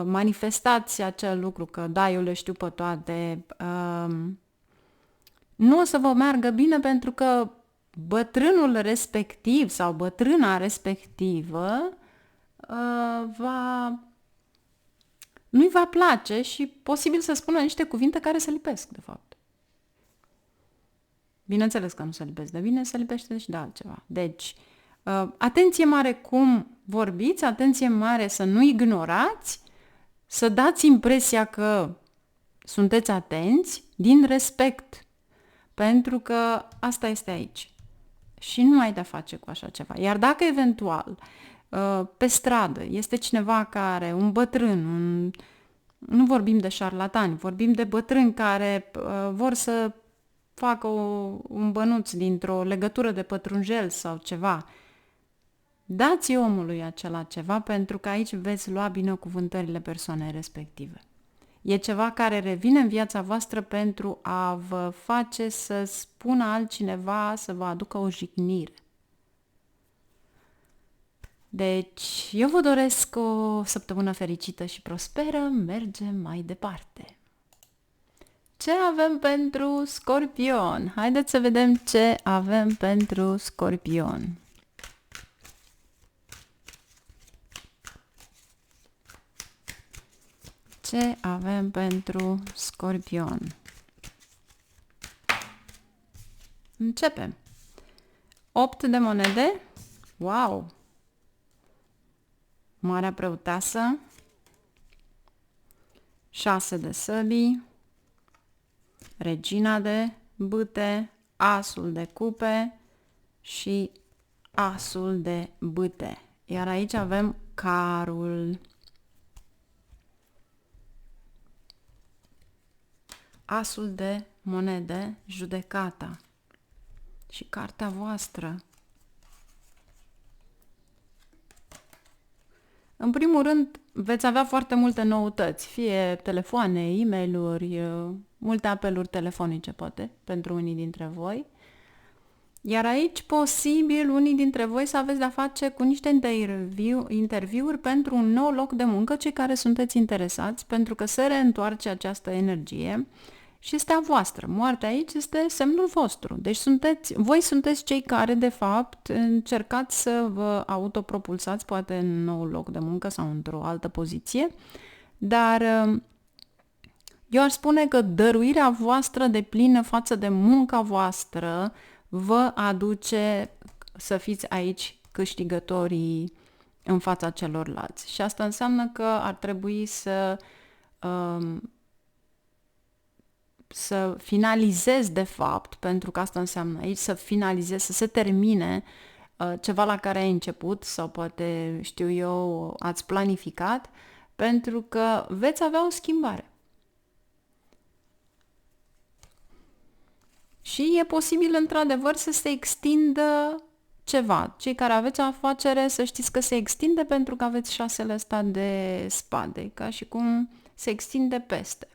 manifestați acel lucru că da, eu le știu pe toate, nu o să vă meargă bine pentru că bătrânul respectiv sau bătrâna respectivă nu-i va place și posibil să spună niște cuvinte care se lipesc, de fapt. Bineînțeles că nu se lipesc de bine, se lipește și de altceva. Deci, atenție mare cum vorbiți, atenție mare să nu ignorați, să dați impresia că sunteți atenți din respect, pentru că asta este aici. Și nu ai de-a face cu așa ceva. Iar dacă eventual pe stradă este cineva care, un bătrân, nu vorbim de șarlatani, vorbim de bătrâni care vor să facă un bănuț dintr-o legătură de pătrunjel sau ceva, dați omului acela ceva pentru că aici veți lua binecuvântările persoanei respective. E ceva care revine în viața voastră pentru a vă face să spună altcineva, să vă aducă o jignire. Deci, eu vă doresc o săptămână fericită și prosperă, mergem mai departe. Ce avem pentru Scorpion? Haideți să vedem ce avem pentru Scorpion. Ce avem pentru Scorpion? Începem. 8 de monede. Wow! Marea Preoteasă. 6 de săbii. Regina de bâte. Asul de cupe și Asul de bâte. Iar aici avem carul. Asul de monede, judecata și cartea voastră. În primul rând, veți avea foarte multe noutăți, fie telefoane, e-mail-uri, multe apeluri telefonice, poate, pentru unii dintre voi. Iar aici, posibil, unii dintre voi să aveți de-a face cu niște interviuri pentru un nou loc de muncă, cei care sunteți interesați, pentru că se reîntoarce această energie și este a voastră. Moartea aici este semnul vostru. Deci voi sunteți cei care, de fapt, încercați să vă autopropulsați, poate în nou loc de muncă sau într-o altă poziție, dar eu aș spune că dăruirea voastră de plină față de munca voastră vă aduce să fiți aici câștigătorii în fața celorlalți. Și asta înseamnă că ar trebui să finalizezi, de fapt, pentru că asta înseamnă aici, să finalizezi, să se termine ceva la care ai început sau poate, știu eu, ați planificat, pentru că veți avea o schimbare. Și e posibil, într-adevăr, să se extindă ceva. Cei care aveți o afacere, să știți că se extinde pentru că aveți 6 ăsta de spade, ca și cum se extinde peste.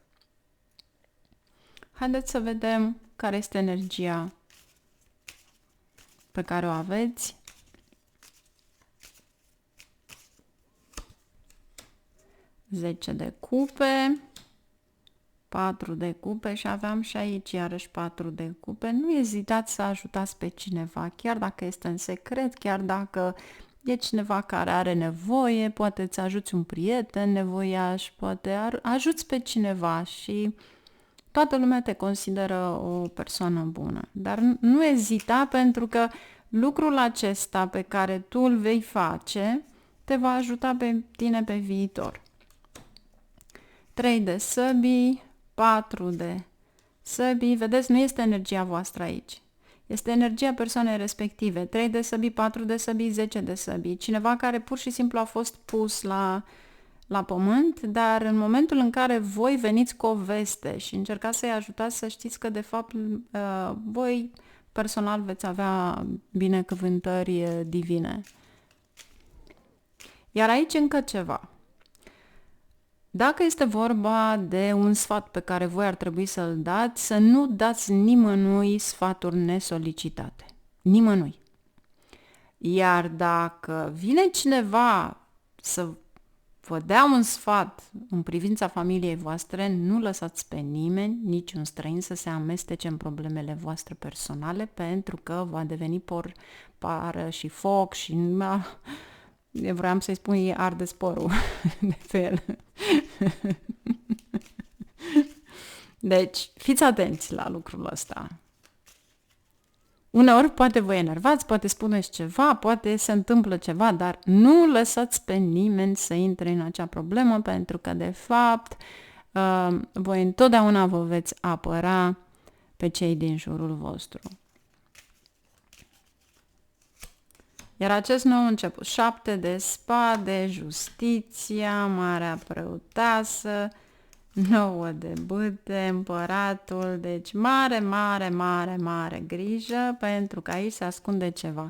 Haideți să vedem care este energia pe care o aveți. Zece de cupe, 4 de cupe și aveam și aici iarăși 4 de cupe. Nu ezitați să ajutați pe cineva, chiar dacă este în secret, chiar dacă e cineva care are nevoie, poate îți ajuți un prieten nevoiaș, poate ajuți pe cineva și toată lumea te consideră o persoană bună. Dar nu ezita, pentru că lucrul acesta pe care tu îl vei face te va ajuta pe tine pe viitor. 3 de săbii, 4 de săbii, vedeți, nu este energia voastră aici. Este energia persoanei respective. 3 de săbii, 4 de săbii, 10 de săbii. Cineva care pur și simplu a fost pus la la pământ, dar în momentul în care voi veniți cu o veste și încercați să-i ajutați, să știți că de fapt voi personal veți avea binecuvântări divine. Iar aici încă ceva. Dacă este vorba de un sfat pe care voi ar trebui să-l dați, să nu dați nimănui sfaturi nesolicitate. Nimănui. Iar dacă vine cineva să vă dea un sfat în privința familiei voastre, nu lăsați pe nimeni, niciun străin, să se amestece în problemele voastre personale, pentru că va deveni pară și foc și... Vreau să-i spun, e arde sporul de pe el. Deci, fiți atenți la lucrul ăsta. Uneori poate vă enervați, poate spuneți ceva, poate se întâmplă ceva, dar nu lăsați pe nimeni să intre în acea problemă, pentru că, de fapt, voi întotdeauna vă veți apăra pe cei din jurul vostru. Iar acest nou început, 7 de spade, justiția, marea preoteasă, 9 de bâte, împăratul, deci mare grijă, pentru că aici se ascunde ceva.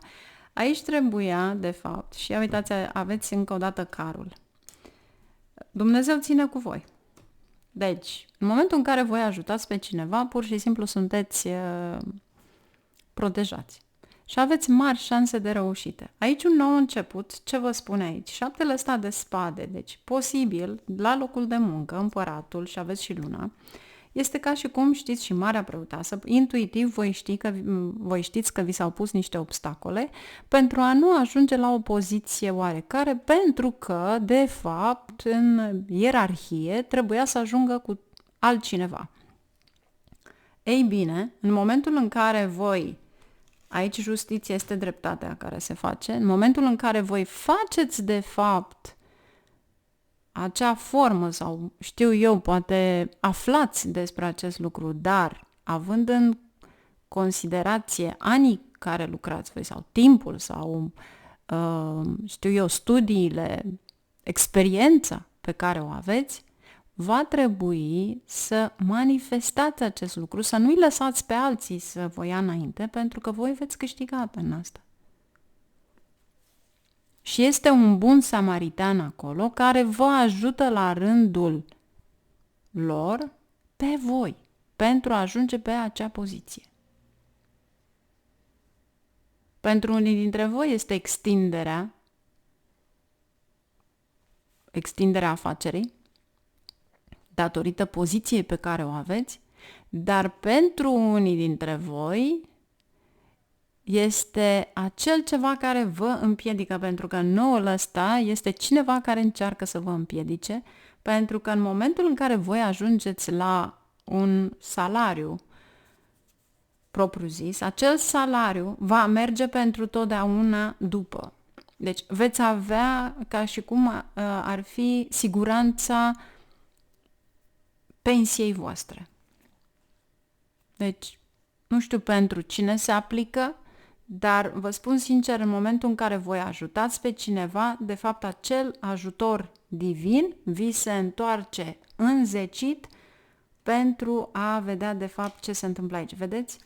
Aici trebuia, de fapt, și uitați, aveți încă o dată carul. Dumnezeu ține cu voi. Deci, în momentul în care voi ajutați pe cineva, pur și simplu sunteți protejați. Și aveți mari șanse de reușite. Aici un nou început, ce vă spune aici? 7 ăsta de spade, deci posibil, la locul de muncă, împăratul, și aveți și luna, este ca și cum știți și marea preoteasă, intuitiv voi știți că vi s-au pus niște obstacole pentru a nu ajunge la o poziție oarecare, pentru că, de fapt, în ierarhie trebuia să ajungă cu altcineva. Ei bine, în momentul în care voi, aici justiția este dreptatea care se face, în momentul în care voi faceți de fapt acea formă sau știu eu, poate aflați despre acest lucru, dar având în considerație anii care lucrați voi sau timpul sau știu eu, studiile, experiența pe care o aveți, va trebui să manifestați acest lucru, să nu-i lăsați pe alții să vă ia înainte, pentru că voi veți câștiga în asta. Și este un bun samaritan acolo care vă ajută la rândul lor pe voi, pentru a ajunge pe acea poziție. Pentru unii dintre voi este extinderea afacerii, datorită poziției pe care o aveți, dar pentru unii dintre voi este acel ceva care vă împiedică, pentru că noul ăsta este cineva care încearcă să vă împiedice, pentru că în momentul în care voi ajungeți la un salariu propriu-zis, acel salariu va merge pentru totdeauna după. Deci veți avea ca și cum ar fi siguranța pensiei voastre. Deci, nu știu pentru cine se aplică, dar vă spun sincer, în momentul în care voi ajutați pe cineva, de fapt acel ajutor divin vi se întoarce înzecit pentru a vedea de fapt ce se întâmplă aici. Vedeți?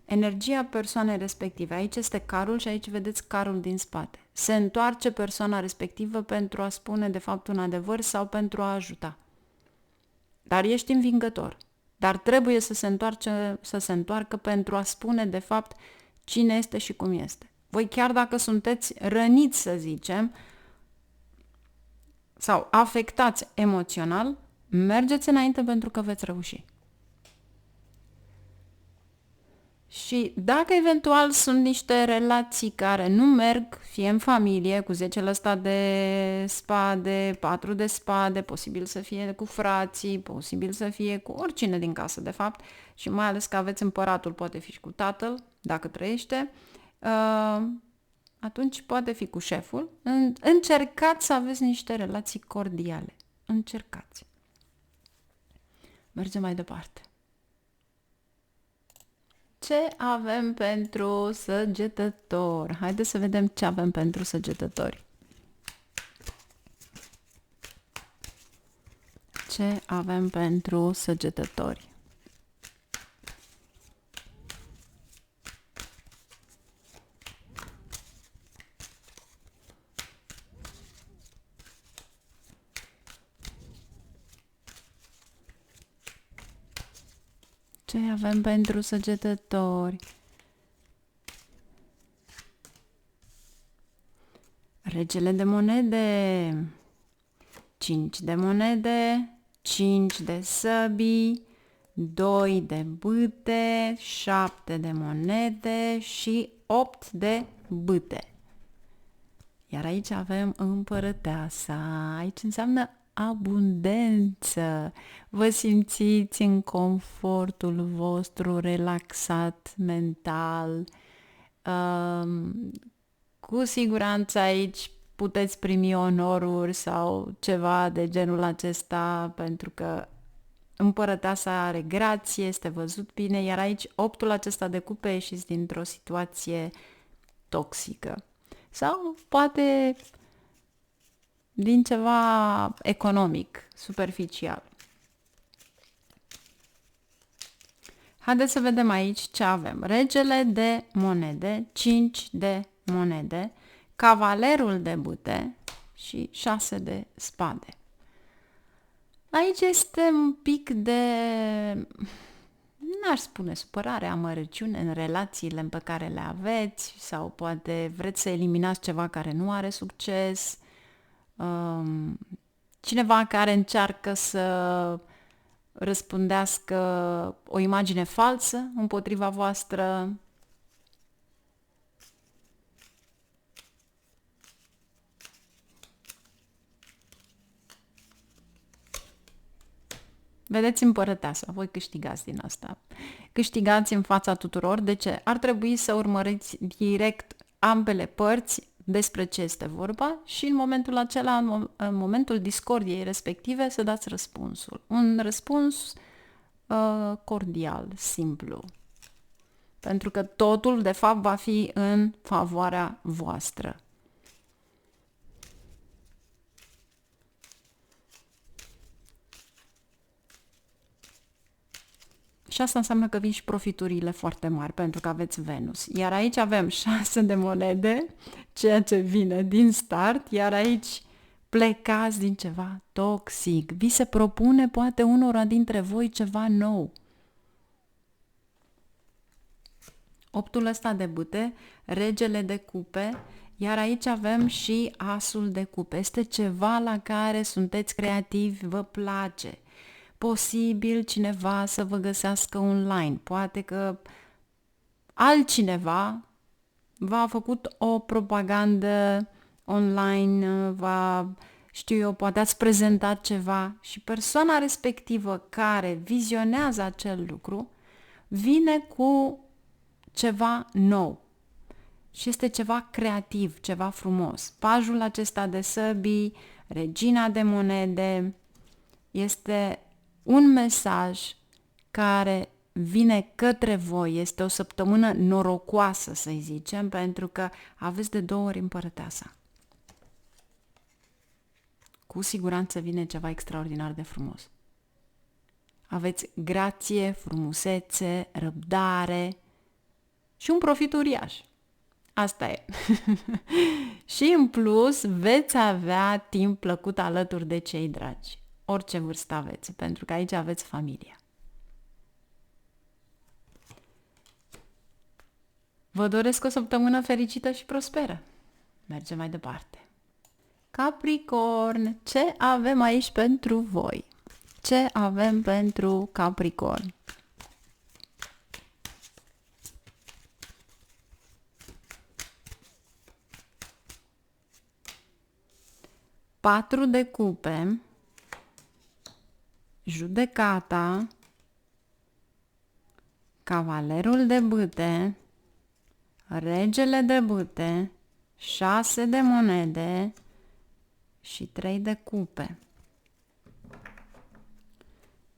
Energia persoanei respective. Aici este carul și aici vedeți carul din spate. Se întoarce persoana respectivă pentru a spune de fapt un adevăr sau pentru a ajuta. Dar ești învingător. Dar trebuie să se întoarcă pentru a spune de fapt cine este și cum este. Voi chiar dacă sunteți răniți, să zicem, sau afectați emoțional, mergeți înainte pentru că veți reuși. Și dacă eventual sunt niște relații care nu merg, fie în familie, cu 10 ăsta de spade, 4 de spade, posibil să fie cu frații, posibil să fie cu oricine din casă, de fapt, și mai ales că aveți împăratul, poate fi și cu tatăl, dacă trăiește, atunci poate fi cu șeful. Încercați să aveți niște relații cordiale. Încercați. Mergem mai departe. Ce avem pentru săgetători? Haideți să vedem ce avem pentru săgetători. Ce avem pentru săgetători? Ce avem pentru săgetători? Regele de monede, 5 de monede, 5 de săbii, 2 de bâte, 7 de monede și 8 de bâte. Iar aici avem împărăteasa. Aici înseamnă abundență. Vă simțiți în confortul vostru, relaxat mental. Cu siguranță aici puteți primi onoruri sau ceva de genul acesta, pentru că împărăteasa are grație, este văzut bine, iar aici optul acesta de cupe ieșiți dintr-o situație toxică. Sau poate din ceva economic, superficial. Haideți să vedem aici ce avem. Regele de monede, 5 de monede, cavalerul de bâte și 6 de spade. Aici este un pic de, n-aș spune supărare, amărăciune în relațiile pe care le aveți sau poate vreți să eliminați ceva care nu are succes, cineva care încearcă să răspândească o imagine falsă împotriva voastră. Vedeți împărăteasa, voi câștigați din asta. Câștigați în fața tuturor. De ce? Ar trebui să urmăriți direct ambele părți despre ce este vorba și în momentul acela, în momentul discordiei respective, să dați răspunsul. Un răspuns cordial, simplu. Pentru că totul, de fapt, va fi în favoarea voastră. Și asta înseamnă că vin și profiturile foarte mari, pentru că aveți Venus. Iar aici avem 6 de monede, ceea ce vine din start, iar aici plecați din ceva toxic. Vi se propune poate unora dintre voi ceva nou. Optul ăsta de bâte, regele de cupe, iar aici avem și asul de cupe. Este ceva la care sunteți creativi, vă place. Posibil cineva să vă găsească online. Poate că altcineva v-a făcut o propagandă online, știu eu, poate ați prezentat ceva și persoana respectivă care vizionează acel lucru vine cu ceva nou și este ceva creativ, ceva frumos. Pajul acesta de săbii, regina de monede, este un mesaj care vine către voi. Este o săptămână norocoasă, să-i zicem, pentru că aveți de 2 ori împărăteasa. Cu siguranță vine ceva extraordinar de frumos. Aveți grație, frumusețe, răbdare și un profit uriaș. Asta e. Și în plus veți avea timp plăcut alături de cei dragi. Orice vârstă aveți, pentru că aici aveți familia. Vă doresc o săptămână fericită și prosperă. Mergem mai departe. Capricorn, ce avem aici pentru voi? Ce avem pentru Capricorn? Patru de cupe, judecata, cavalerul de bâte, regele de bâte, 6 de monede și 3 de cupe.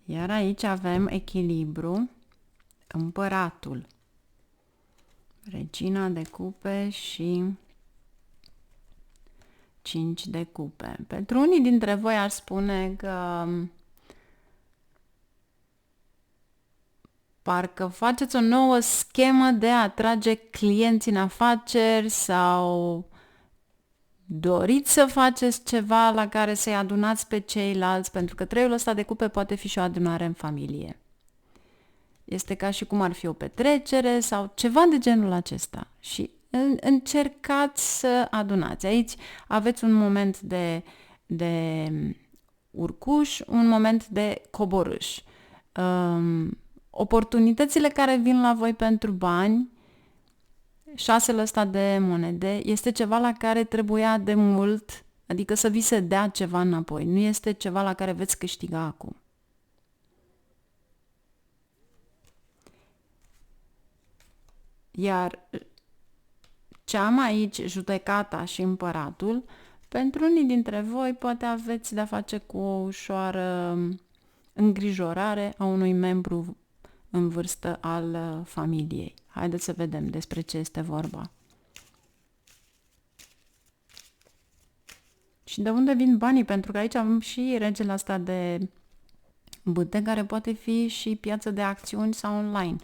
Iar aici avem echilibru, împăratul, regina de cupe și 5 de cupe. Pentru unii dintre voi aș spune că parcă faceți o nouă schemă de a atrage clienți în afaceri sau doriți să faceți ceva la care să-i adunați pe ceilalți, pentru că treiul ăsta de cupe poate fi și o adunare în familie. Este ca și cum ar fi o petrecere sau ceva de genul acesta. Și încercați să adunați. Aici aveți un moment de urcuș, un moment de coborâș. Oportunitățile care vin la voi pentru bani, șasele ăsta de monede, este ceva la care trebuia de mult, adică să vi se dea ceva înapoi. Nu este ceva la care veți câștiga acum. Iar ce am aici, judecata și împăratul, pentru unii dintre voi poate aveți de-a face cu o ușoară îngrijorare a unui membru în vârstă al familiei. Haideți să vedem despre ce este vorba. Și de unde vin banii? Pentru că aici avem și regele asta de bâte, care poate fi și piață de acțiuni sau online.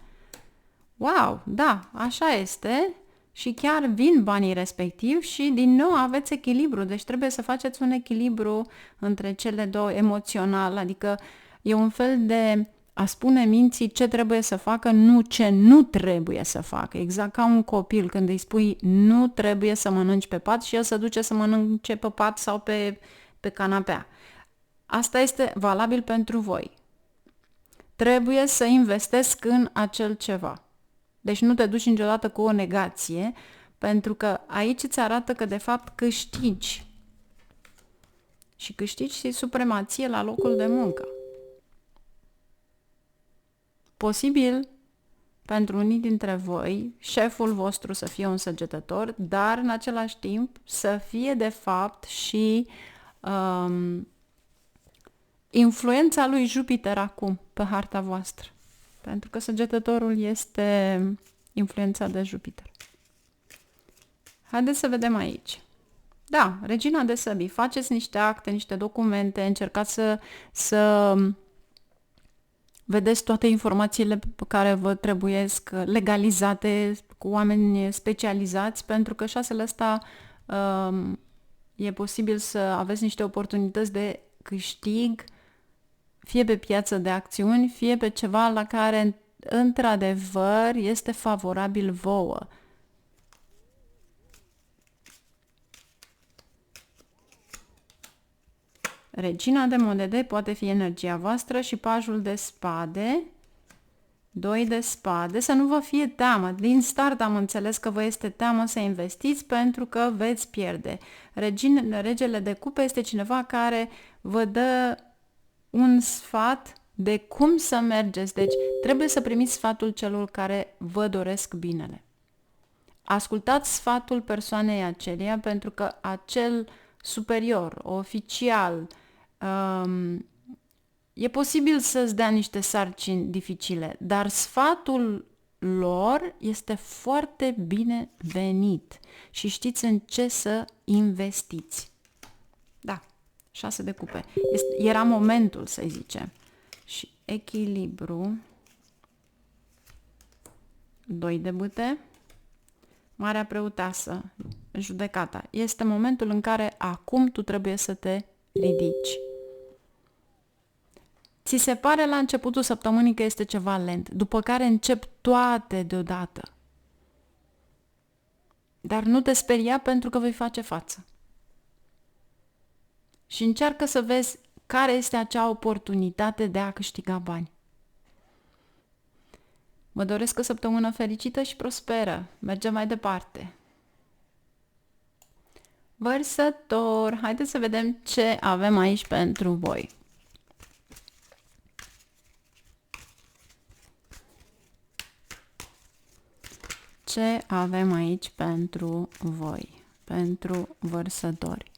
Wow, da, așa este. Și chiar vin banii respectiv și din nou aveți echilibru. Deci trebuie să faceți un echilibru între cele două, emoțional, adică e un fel de a spune minții ce trebuie să facă, nu ce nu trebuie să facă. Exact ca un copil când îi spui nu trebuie să mănânci pe pat și el se duce să mănânce pe pat sau pe canapea. Asta este valabil pentru voi. Trebuie să investesc în acel ceva. Deci nu te duci niciodată cu o negație, pentru că aici îți arată că de fapt câștigi. Și câștigi și supremație la locul de muncă. Posibil pentru unii dintre voi, șeful vostru să fie un săgetător, dar în același timp să fie de fapt și influența lui Jupiter acum pe harta voastră. Pentru că săgetătorul este influența de Jupiter. Haideți să vedem aici. Da, regina de săbii. Faceți niște acte, niște documente, încercați să vedeți toate informațiile pe care vă trebuiesc legalizate cu oameni specializați, pentru că șasele ăsta e posibil să aveți niște oportunități de câștig, fie pe piață de acțiuni, fie pe ceva la care într-adevăr este favorabil vouă. Regina de monede poate fi energia voastră și pajul de spade, 2 de spade, să nu vă fie teamă. Din start am înțeles că vă este teamă să investiți pentru că veți pierde. Regele de cupe este cineva care vă dă un sfat de cum să mergeți. Deci trebuie să primiți sfatul celor care vă doresc binele. Ascultați sfatul persoanei aceleia, pentru că acel superior, oficial, e posibil să-ți dea niște sarcini dificile, dar sfatul lor este foarte bine venit și știți în ce să investiți. Da, 6 de cupe. Era momentul, să zicem. Și echilibru, 2 de bâte, Marea Preoteasă, judecata. Este momentul în care acum tu trebuie să te ridici. Ți se pare la începutul săptămânii că este ceva lent, după care încep toate deodată. Dar nu te speria, pentru că vei face față. Și încearcă să vezi care este acea oportunitate de a câștiga bani. Vă doresc o săptămână fericită și prosperă. Mergem mai departe. Vărsător, haideți să vedem ce avem aici pentru voi. Ce avem aici pentru voi, pentru vărsători?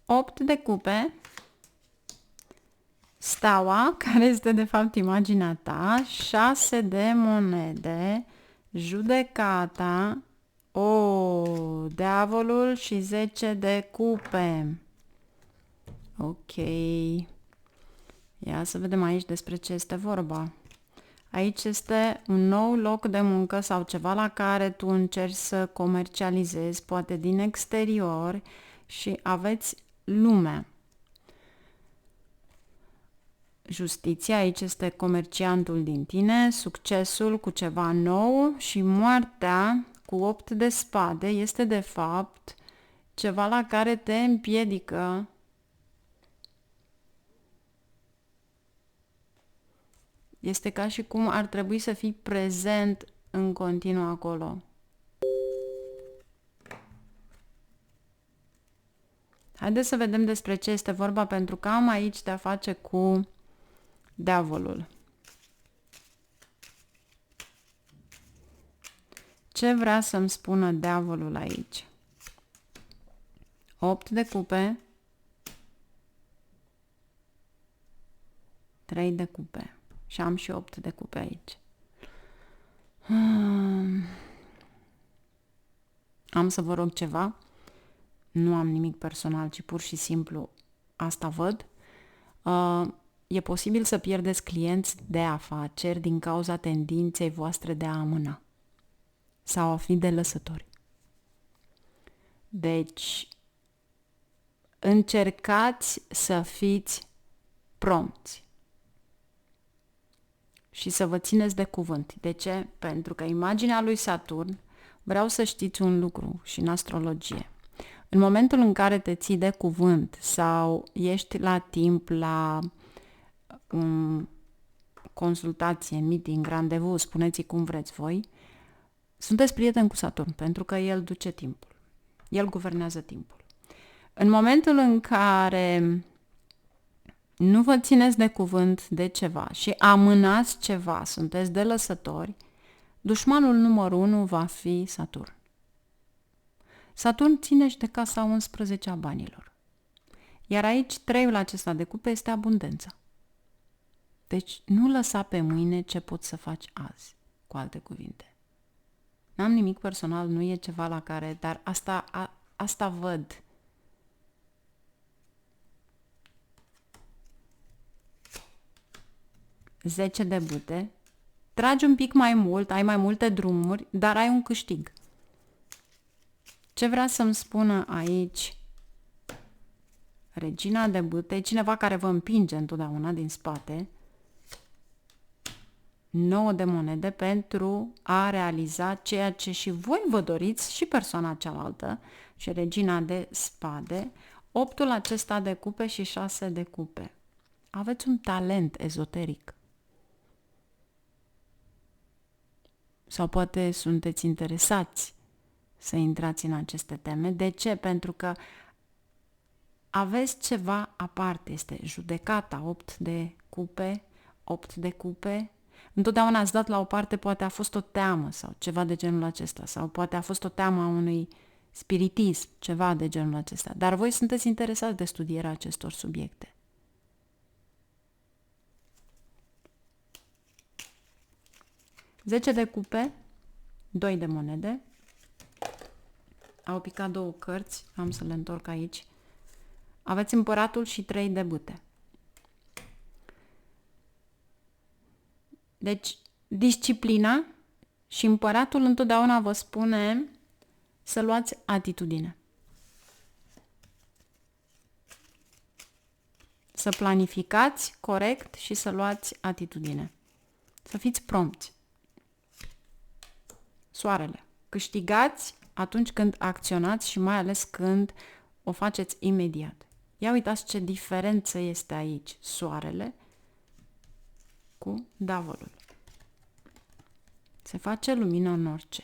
Opt de cupe, staua, care este de fapt imaginea ta, 6 de monede, judecata Diavolul și 10 de cupe. Ok. Ia să vedem aici despre ce este vorba. Aici este un nou loc de muncă sau ceva la care tu încerci să comercializezi, poate din exterior, și aveți lumea. Justiția, aici este comerciantul din tine, succesul cu ceva nou și moartea cu 8 de spade este de fapt ceva la care te împiedică. Este ca și cum ar trebui să fii prezent în continuu acolo. Haideți să vedem despre ce este vorba, pentru că am aici de-a face cu diavolul. Ce vrea să-mi spună diavolul aici? 8 de cupe, 3 de cupe. Și am și 8 de cupe aici. Am să vă rog ceva. Nu am nimic personal, ci pur și simplu asta văd. E posibil să pierdeți clienți de afaceri din cauza tendinței voastre de a amâna sau a fi de lăsători. Deci, încercați să fiți prompți și să vă țineți de cuvânt. De ce? Pentru că imaginea lui Saturn, vreau să știți un lucru și în astrologie. În momentul în care te ții de cuvânt sau ești la timp la consultație, meeting, randevu, spuneți cum vreți voi, sunteți prieteni cu Saturn, pentru că el duce timpul. El guvernează timpul. În momentul în care nu vă țineți de cuvânt de ceva și amânați ceva, sunteți de lăsători, dușmanul numărul 1 va fi Saturn. Saturn ține și de casa 11 a banilor. Iar aici, treiul acesta de cupe este abundența. Deci nu lăsa pe mâine ce poți să faci azi, cu alte cuvinte. N-am nimic personal, nu e ceva la care, dar asta văd. Zece de bâte, tragi un pic mai mult, ai mai multe drumuri, dar ai un câștig. Ce vrea să-mi spună aici regina de bâte? Cineva care vă împinge întotdeauna din spate. 9 de monede pentru a realiza ceea ce și voi vă doriți și persoana cealaltă, și regina de spade, 8-ul acesta de cupe și 6 de cupe. Aveți un talent ezoteric. Sau poate sunteți interesați să intrați în aceste teme. De ce? Pentru că aveți ceva aparte. Este judecata, 8 de cupe, 8 de cupe. Întotdeauna ați dat la o parte, poate a fost o teamă sau ceva de genul acesta, sau poate a fost o teamă a unui spiritism, ceva de genul acesta. Dar voi sunteți interesați de studierea acestor subiecte. Zece de cupe, 2 de monede. Au picat 2 cărți, am să le întorc aici. Aveți împăratul și 3 de bâte. Deci, disciplina și împăratul întotdeauna vă spune să luați atitudine. Să planificați corect și să luați atitudine. Să fiți prompți. Soarele. Câștigați atunci când acționați și mai ales când o faceți imediat. Ia uitați ce diferență este aici. Soarele cu diavolul. Se face lumină în orice.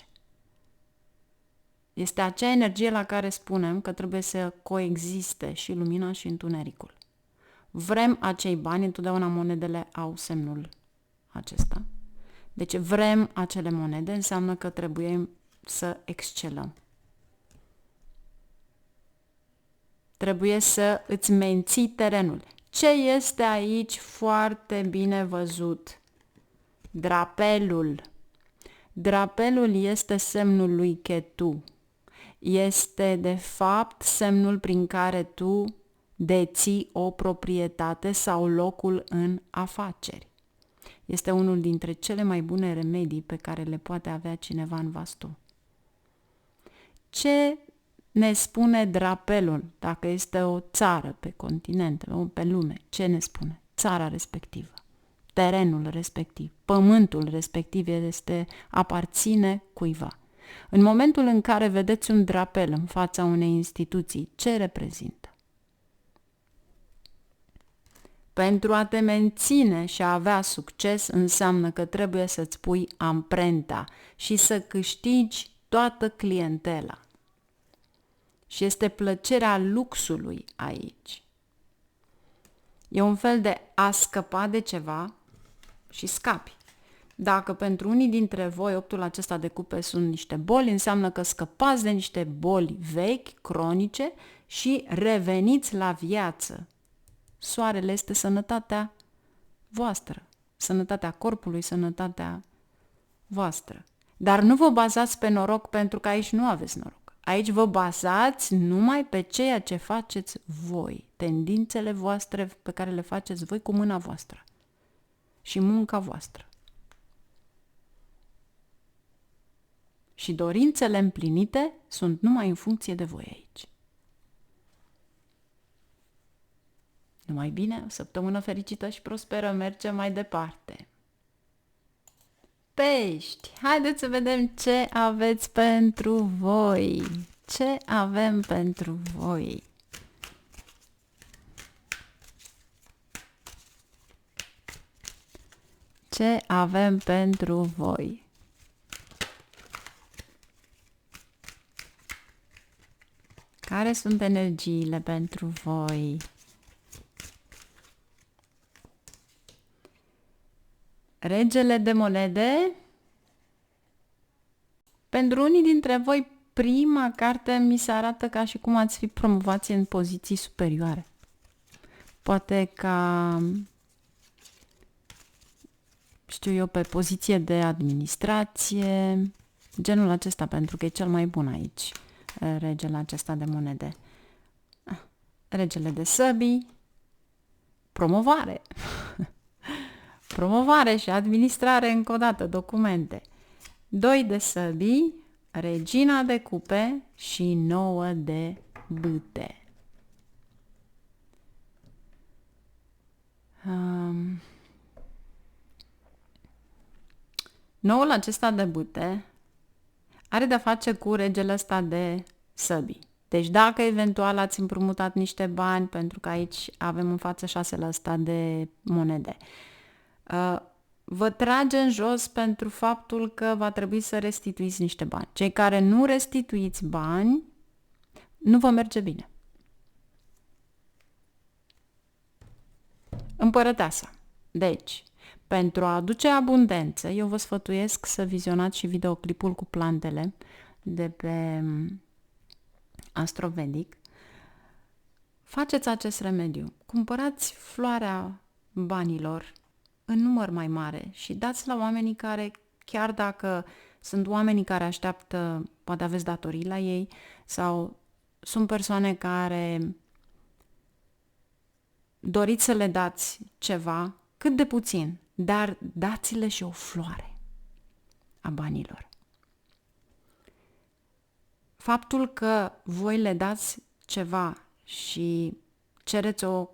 Este acea energie la care spunem că trebuie să coexiste și lumina și întunericul. Vrem acei bani, întotdeauna monedele au semnul acesta. Deci vrem acele monede, înseamnă că trebuie să excelăm. Trebuie să îți menții terenul. Ce este aici foarte bine văzut? Drapelul. Drapelul este semnul lui Ketu. este de fapt semnul prin care tu deții o proprietate sau locul în afaceri. Este unul dintre cele mai bune remedii pe care le poate avea cineva în vastul. Ce ne spune drapelul dacă este o țară pe continent, pe lume? Ce ne spune? Țara respectivă, terenul respectiv, pământul respectiv aparține cuiva. În momentul în care vedeți un drapel în fața unei instituții, ce reprezintă? Pentru a te menține și a avea succes înseamnă că trebuie să-ți pui amprenta și să câștigi toată clientela. Și este plăcerea luxului aici. E un fel de a scăpa de ceva și scapi. Dacă pentru unii dintre voi optul acesta de cupe sunt niște boli, înseamnă că scăpați de niște boli vechi, cronice și reveniți la viață. Soarele este sănătatea voastră, sănătatea corpului, sănătatea voastră. Dar nu vă bazați pe noroc, pentru că aici nu aveți noroc. Aici vă bazați numai pe ceea ce faceți voi, tendințele voastre pe care le faceți voi cu mâna voastră și munca voastră. Și dorințele împlinite sunt numai în funcție de voi aici. Numai bine, o săptămână fericită și prosperă, mergem mai departe. Pești, haideți să vedem ce aveți pentru voi. Ce avem pentru voi? Ce avem pentru voi? Care sunt energiile pentru voi? Regele de monede. Pentru unii dintre voi, prima carte mi se arată ca și cum ați fi promovați în poziții superioare. Poate ca, știu eu, pe poziție de administrație, genul acesta, pentru că e cel mai bun aici, regele acesta de monede. Regele de săbii, promovare. Promovare și administrare încă o dată, documente. 2 de săbii, regina de cupe și 9 de bâte. Noul acesta de bâte are de-a face cu regele ăsta de săbii. Deci dacă eventual ați împrumutat niște bani, pentru că aici avem în față 6-le ăsta de monede, vă trage în jos pentru faptul că va trebui să restituiți niște bani. Cei care nu restituiți bani, nu vă merge bine. Împărăteasa. Deci, pentru a aduce abundență, eu vă sfătuiesc să vizionați și videoclipul cu plantele de pe Astrovedic. Faceți acest remediu. Cumpărați floarea banilor în număr mai mare și dați la oamenii care, chiar dacă sunt oamenii care așteaptă, poate aveți datorii la ei, sau sunt persoane care doriți să le dați ceva, cât de puțin, dar dați-le și o floare a banilor. Faptul că voi le dați ceva și cereți o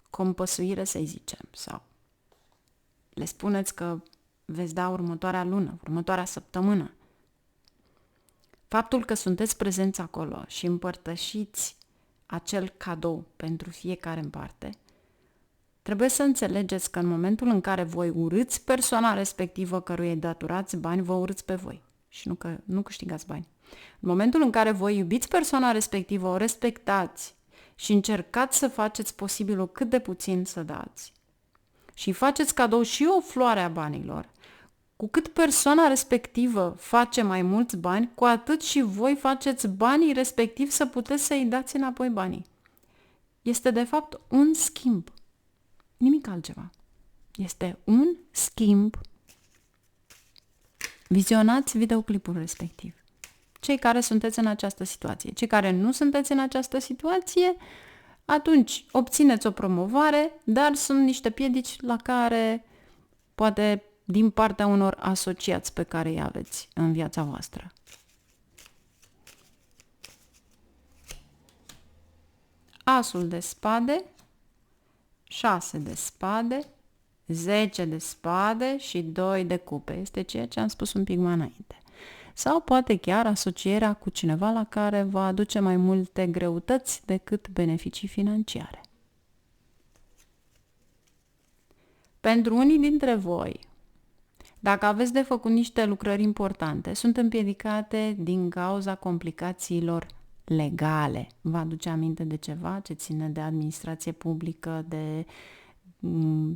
compăsuire, să-i zicem, sau le spuneți că veți da următoarea lună, următoarea săptămână. Faptul că sunteți prezenți acolo și împărtășiți acel cadou pentru fiecare în parte, trebuie să înțelegeți că în momentul în care voi urâți persoana respectivă căruia îi daturați bani, vă urâți pe voi și nu câștigați bani. În momentul în care voi iubiți persoana respectivă, o respectați și încercați să faceți posibilul cât de puțin să dați și faceți cadou și o floare a banilor, cu cât persoana respectivă face mai mulți bani, cu atât și voi faceți banii respectiv să puteți să-i dați înapoi banii. Este de fapt un schimb. Nimic altceva. Este un schimb vizionați videoclipul respectiv. Cei care sunteți în această situație. Cei care nu sunteți în această situație, atunci obțineți o promovare, dar sunt niște piedici la care, poate din partea unor asociați pe care îi aveți în viața voastră. Asul de spade, 6 de spade, 10 de spade și 2 de cupe. Este ceea ce am spus un pic mai înainte. Sau poate chiar asocierea cu cineva la care va aduce mai multe greutăți decât beneficii financiare. Pentru unii dintre voi, dacă aveți de făcut niște lucrări importante, sunt împiedicate din cauza complicațiilor legale. Vă aduce aminte de ceva ce ține de administrație publică, de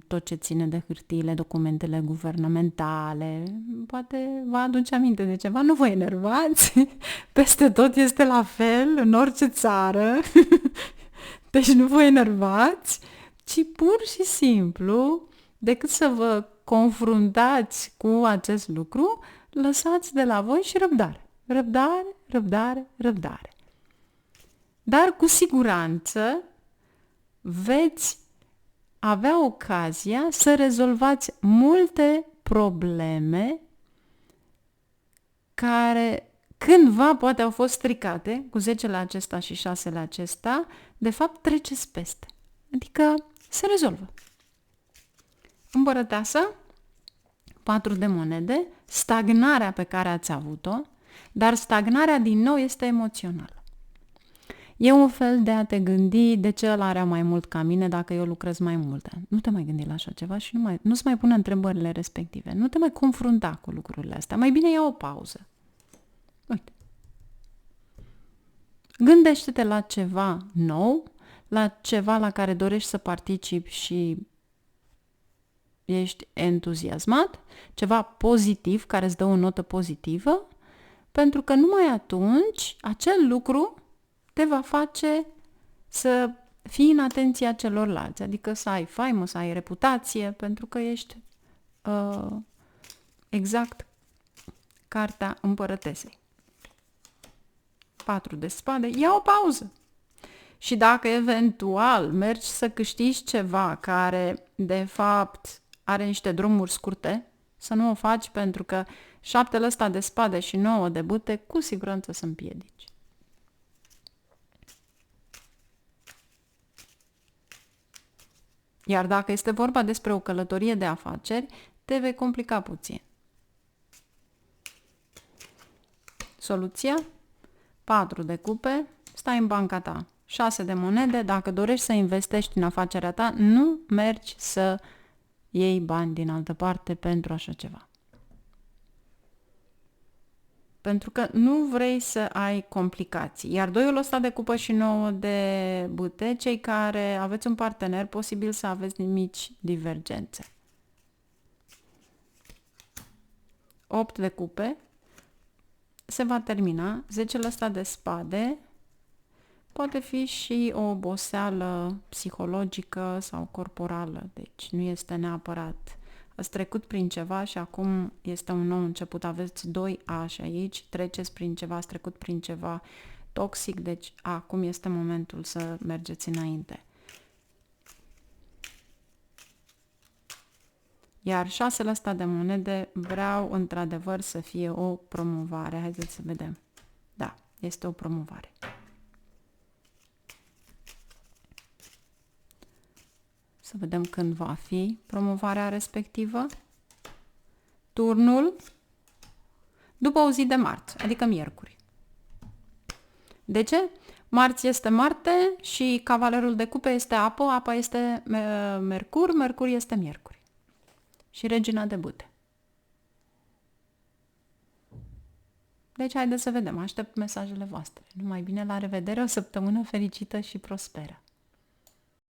tot ce ține de hârtiile, documentele guvernamentale, poate vă aduce aminte de ceva, nu vă enervați, peste tot este la fel, în orice țară, deci nu vă enervați, ci pur și simplu, decât să vă confruntați cu acest lucru, lăsați de la voi și răbdare. Răbdare, răbdare, răbdare. Dar cu siguranță veți avea ocazia să rezolvați multe probleme care cândva poate au fost stricate, cu 10-le acesta și 6-le acesta, de fapt treceți peste. Adică se rezolvă. Împărăteasa, 4 de monede, stagnarea pe care ați avut-o, dar stagnarea din nou este emoțională. E un fel de a te gândi de ce ăla are mai mult ca mine dacă eu lucrez mai multe. Nu te mai gândi la așa ceva și nu-ți mai pune întrebările respective. Nu te mai confrunta cu lucrurile astea. Mai bine ia o pauză. Uite. Gândește-te la ceva nou, la ceva la care dorești să participi și ești entuziasmat, ceva pozitiv care îți dă o notă pozitivă, pentru că numai atunci acel lucru te va face să fii în atenția celorlalți, adică să ai faimă, să ai reputație, pentru că ești exact cartea împărătesei. 4 de spade, ia o pauză. Și dacă eventual mergi să câștigi ceva care de fapt are niște drumuri scurte, să nu o faci pentru că 7 ăsta de spade și 9 de bâte cu siguranță sunt piedici. Iar dacă este vorba despre o călătorie de afaceri, te vei complica puțin. Soluția? 4 de cupe, stai în banca ta. 6 de monede, dacă dorești să investești în afacerea ta, nu mergi să iei bani din altă parte pentru așa ceva. Pentru că nu vrei să ai complicații. Iar 2-ul ăsta de cupă și 9 de bâte, cei care aveți un partener, posibil să aveți mici divergențe. 8 de cupe, se va termina. 10-ul ăsta de spade, poate fi și o oboseală psihologică sau corporală, deci nu este neapărat. Ați trecut prin ceva și acum este un nou început, aveți 2 ași aici, treceți prin ceva, ați trecut prin ceva toxic, deci acum este momentul să mergeți înainte. Iar 6-le ăsta de monede vreau într-adevăr să fie o promovare. Haideți să vedem. Da, este o promovare. Să vedem când va fi promovarea respectivă. Turnul după o zi de marți, adică miercuri. De ce? Marți este Marte și cavalerul de cupe este apă, apa este Mercur, Mercur este miercuri. Și regina de bâte. Deci haideți să vedem, aștept mesajele voastre. Numai bine, la revedere, o săptămână fericită și prosperă!